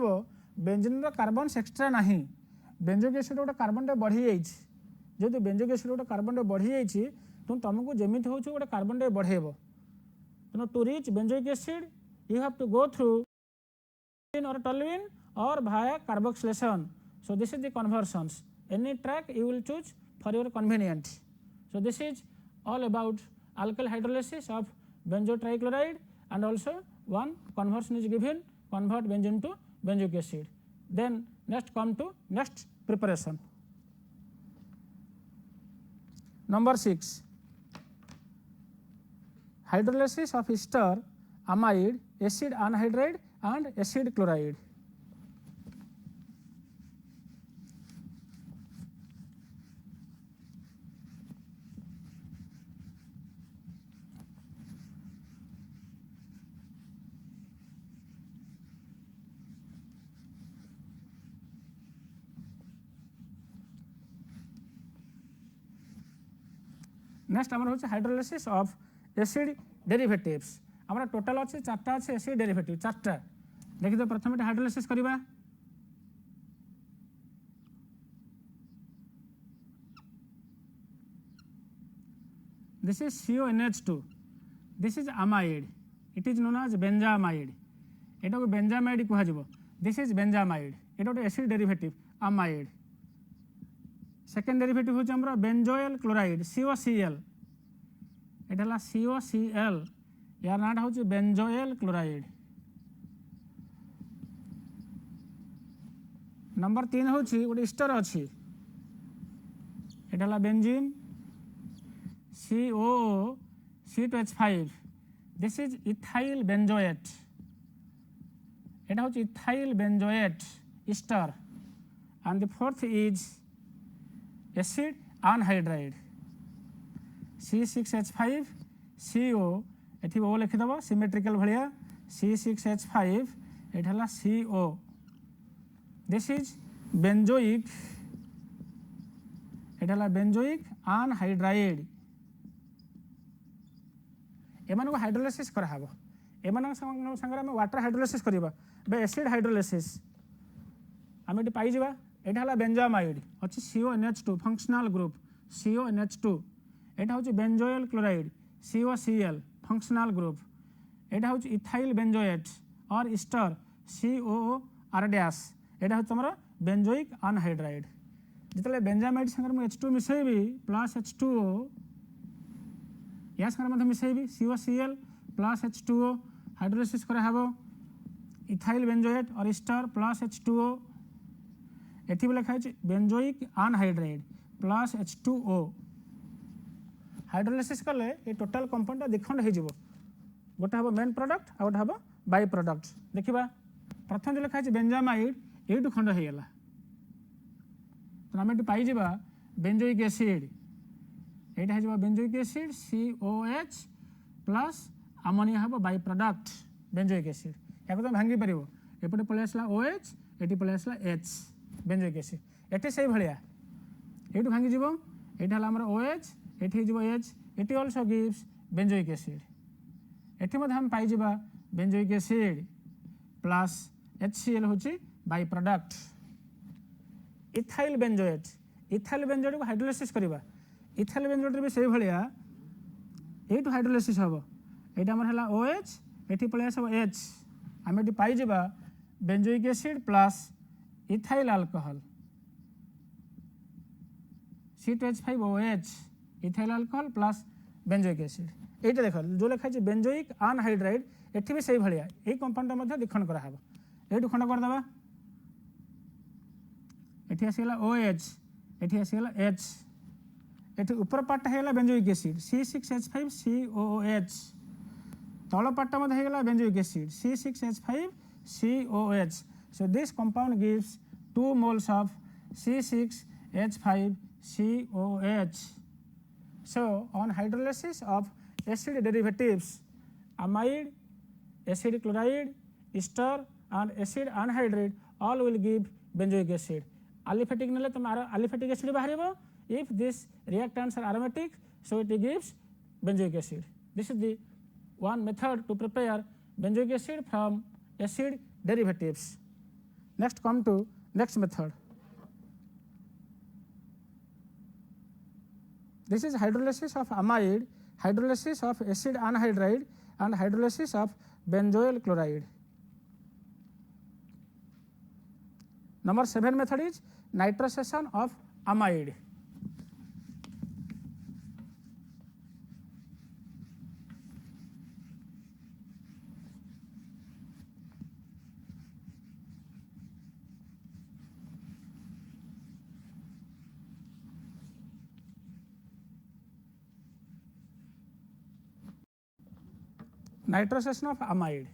बेंजीन कार्बन एक्सट्रा ना बेंजोइक एसिड गोटे कार्बन टे बढ़ी जाइए जो बेंजोइक एसिड गोटे कार्बन टे बढ़ी जाइए तो तुमको जमी हो गोटे कार्बन टे बढ़ेब तेना to reach benzoic acid you have to go through or toluene or via carboxylation. So this is the conversions. Any track you will choose for your convenience. So this is all about alkyl hydrolysis of benzotrichloride and also one conversion is given convert benzene to benzoic acid. Then next come to next preparation. Number 6 hydrolysis of ester amide acid anhydride and acid chloride. Next आमर होचे hydrolysis of acid derivatives आमर total अच्छे 4टा अच्छे acid derivative 4टा देखिए तो प्रथम hydrolysis करवा this is CONH2 this is amide it is known as benzamide एटा को बेंजामाइड कह दिस इज बेंजामाइड एटा गोटे acid derivative amide second derivative होचे हमर बेंजोइल क्लोराइड COCl एटा ला COCl यार नाटा होचे बेंजोइल क्लोराइड नंबर 3 होची गोटे ईस्टर अच्छी एटा ला benzene COO(C2H5 this is ethyl benzoate एटा होची ethyl benzoate ester and the fourth is acid anhydride C6H5 CO एठी ओ लिखि दबो सिमेट्रिकल भलिया C6H5 एठाला CO दिस इज बेंजोइक एठाला बेंजोइक अनहाइड्राइड एमान को हाइड्रोलिसिस करा हबो एमान संगे हम वाटर हाइड्रोलिसिस करबा बे एसिड हाइड्रोलिसिस हम एठी पाई जिबा एठाला बेंजामाइड अछि CONH2 फंक्शनल ग्रुप CONH2 एटा होची benzoyl chloride COCl functional group एटा होची इथाइल बेंजोएट और ईस्टर COOR डैश एटा हो तुमरा बेंजोइक अनहाइड्राइड जितले बेंजामाइड संगे मु H2 मिसेबी प्लस H2O या संगे मधे मिसेबी COCl प्लस H2O हाइड्रोलिसिस करा हबो इथाइल बेंजोएट और ईस्टर प्लस H2O एठी भी लिखा है benzoic anhydride plus H2O hydrolysis कले ये टोटल कंपाउंड दिखंड हो जिवो गोटे हम मेन प्रोडक्ट आ गोटे हम बाय प्रोडक्ट देखिबा प्रथम जो लिखा है बेंजामाइड एटू खंड हो गला तो आम ये पाई जिबा बेंजोइक एसिड एटा हो benzoic acid COH plus ammonia हम बाय प्रोडक्ट बेंजोइक एसिड या तो भांगी पारिबो एपटे पळे आसला OH एटी पळे आसला H बेंजोइक एसिड एटे से भलिया एटू भांगी जिवो एटा हला हमर OH एटी जिवो H eighty also gives benzoic acid eighty मधे हम पाई जिबा बेंजोइक एसिड प्लस HCl होची बाय प्रोडक्ट। इथाइल बेंजोएट को हाइड्रोलाइसिस करबा इथाइल बेंजोएट भी से भलिया एटू हाइड्रोलाइसिस हबो एटा हमर हला OH एठी पळे आसबो H हम एठी पाई जेबा benzoic acid plus ethyl alcohol C2H5OH ethyl alcohol plus benzoic acid एटा देख जो लिखा है बेंजोइक अनहाइड्राइड एठी भी से भलिया ए कंपाउंड मध्ये दिखण करा हबो एटू खंड कर दबा एठी आसीला OH एठी आसीला H एठी ऊपर पार्ट हेला बेंजोइक एसिड C6H5COOH तल पार्ट मध्ये हेला benzoic acid C6H5COH so this compound gives 2 moles of C6H5COH so on hydrolysis of acid derivatives amide acid chloride ester and acid anhydride all will give benzoic acid aliphatic nele tum aliphatic acid baharibo if these reactants are aromatic so it gives benzoic acid this is the one method to prepare benzoic acid from acid derivatives next come to next method this is hydrolysis of amide hydrolysis of acid anhydride and hydrolysis of benzoyl chloride number 7 method is nitrosation of amide nitrosation of amide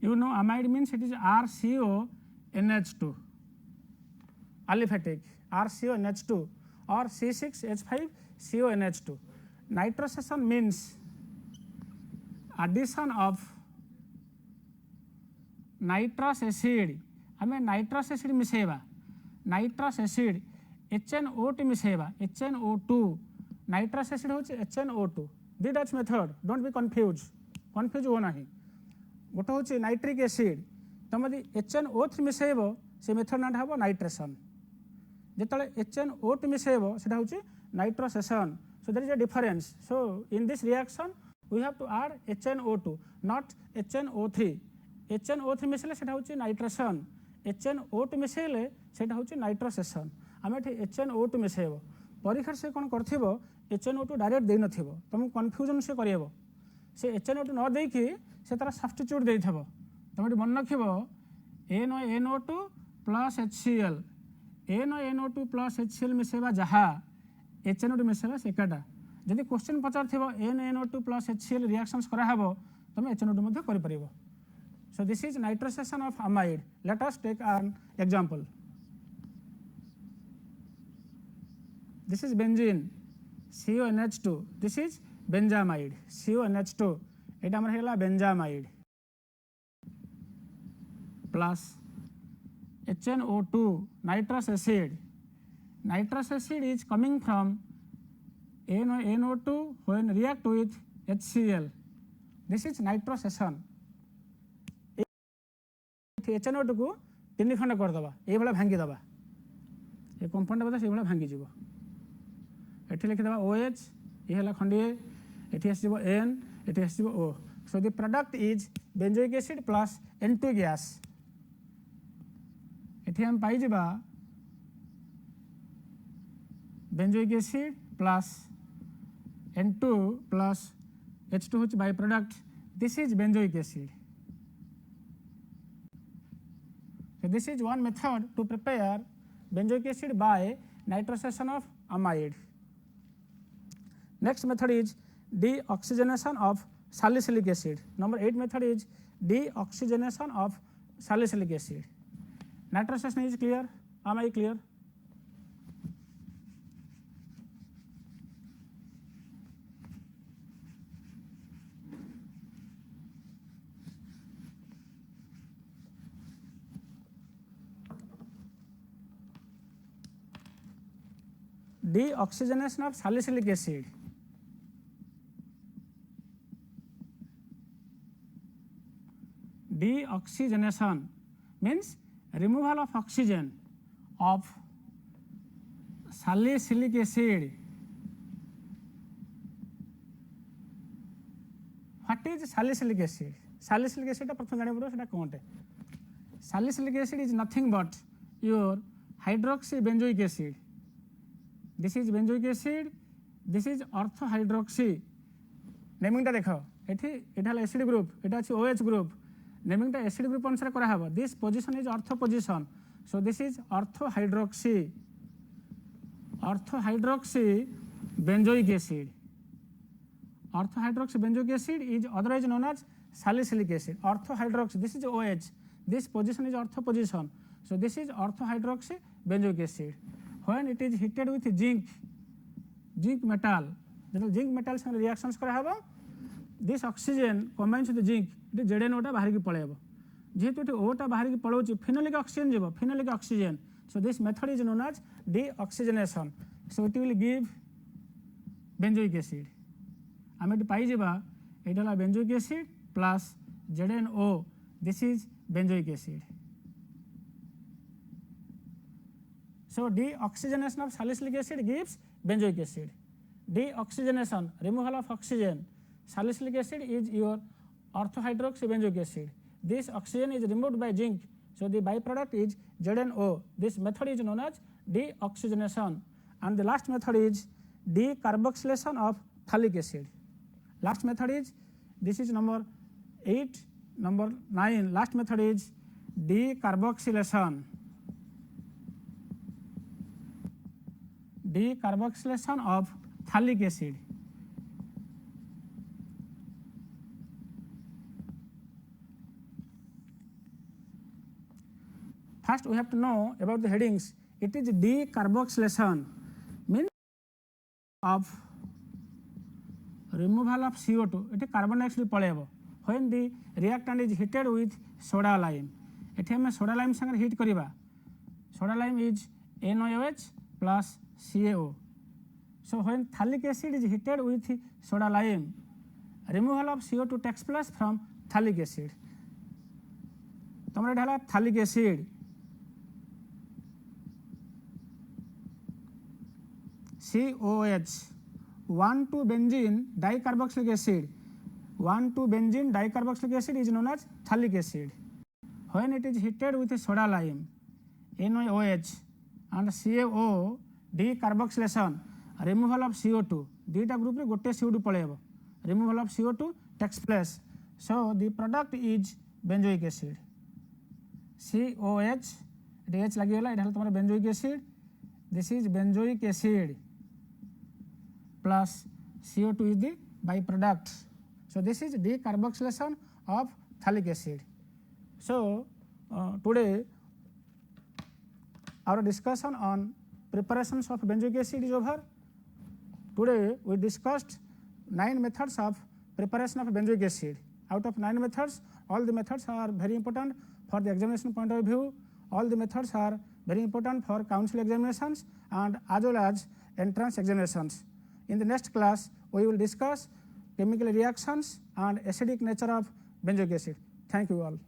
you know amide means it is RCONH2 aliphatic RCONH2 or C6H5CONH2 nitrosation means addition of nitrous acid आम nitrous acid मिसेबा nitrous acid HNO2 मिसेबा HNO2 nitrous acid होची HNO2 that is method don't be confuse हो नाही गोटे होची nitric acid तुम यदि HNO3 मिसेबो से मेथड नाटा हबो नाइट्रेशन जेतले HNO2 मिसेबो सेटा होची nitrosation so there is a difference so in this reaction we have to add HNO2 not HNO3 HNO3 मिसेले सेटा होची नाइट्रेशन HNO2 मिसेले सेटा होची नाइट्रोसेशन आम एठी HNO2 मिसेबो परीक्षा से कोन करथिबो HNO2 डायरेक्ट देई नथिबो तुम कंफ्यूजन से करियबो से HNO2 न देई कि से तारा सब्स्टिट्यूट देइथबो तुम एठी मन रखिबो NaNO2 plus HCl NaNO2 plus HCl मिसेबा जहा HNO2 मिसेबा सेकाटा जदि क्वेश्चन पचारथिबो NaNO2 प्लस HCl रिएक्शंस करा हबो तुम HNO2 मध्ये करि परिबो so this is nitrosation of amide let us take an example this is benzene CONH2 this is benzamide CONH2 eta amar hela benzamide plus HNO2 nitrous acid is coming from NO2 when react with HCl this is nitrosation HNO2 को 3 खंड करदबा ये भाला भांगी दबा ये compound बता से भाला भांगी जीवो एठी लिखि दबा OH ये हला खंडीए एठी आसीबो N एठी आसीबो O so the product is benzoic acid plus N2 gas एठी हम पाई जीबा benzoic acid plus N2 plus H2 which by product this is benzoic acid so this is one method to prepare benzoic acid by nitrosation of amide next method is deoxygenation of salicylic acid number 8 method is deoxygenation of salicylic acid nitrosation is clear am I clear deoxygenation of salicylic acid. Deoxygenation means removal of oxygen of salicylic acid. What is salicylic acid? Salicylic acid प्रथम जाने पड़ो सेटा कोनटे. Salicylic acid is nothing but your hydroxybenzoic acid. This is benzoic acid, this is orthohydroxy. Naming टा देखो एठी एटा acid group, एटा अछि OH group. Naming टा acid group अनुसार करा हबो. This position is ortho position, so this is orthohydroxy. Orthohydroxy benzoic acid. Orthohydroxy benzoic acid is otherwise known as salicylic acid. Orthohydroxy, this is OH. This position is ortho position, so this is orthohydroxy benzoic acid. When it is heated with zinc metal, the zinc metal संग reactions करा हबो. This oxygen combines with zinc, it ZnO टा बाहर की पळेबो. जेहेतु eighty O टा बाहर की पळौची phenolic oxygen जेबो, phenolic oxygen. So this method is known as deoxygenation. So it will give benzoic acid. आम ये पाई जावा एटा benzoic acid plus ZnO. This is benzoic acid. So deoxygenation of salicylic acid gives benzoic acid. Deoxygenation, removal of oxygen. Salicylic acid is your orthohydroxy benzoic acid. This oxygen is removed by zinc, so the byproduct is ZnO. This method is known as deoxygenation. And the last method is decarboxylation of phthalic acid. Last method is, this is number 8, number 9. Last method is decarboxylation. Decarboxylation of phthalic acid. First we have to know about the headings. It is decarboxylation, means of removal of CO2. It is carbon dioxide पळेबो. When the reactant is heated with soda lime. एठी हम soda lime संगे heat करिबा. Soda lime is NaOH plus CaO. So when phthalic acid is heated with soda lime, removal of CO2 takes place from phthalic acid. तमरे ढाला phthalic acid. COH 1,2-benzene dicarboxylic acid. 1,2-benzene dicarboxylic acid is known as phthalic acid. When it is heated with soda lime, NaOH and CaO, decarboxylation, removal of CO2. Dita group रे गोटे CO2 पळेबो. Removal of CO2 takes place. So the product is benzoic acid. COH, H लगी होला, एटा तमरा benzoic acid. This is benzoic acid plus CO2 is the byproduct. So this is decarboxylation of phthalic acid. So today our discussion on preparations of benzoic acid is over. Today we discussed 9 methods of preparation of benzoic acid. Out of 9 methods, all the methods are very important for the examination point of view. All the methods are very important for council examinations and as well as entrance examinations. In the next class, we will discuss chemical reactions and acidic nature of benzoic acid. Thank you all.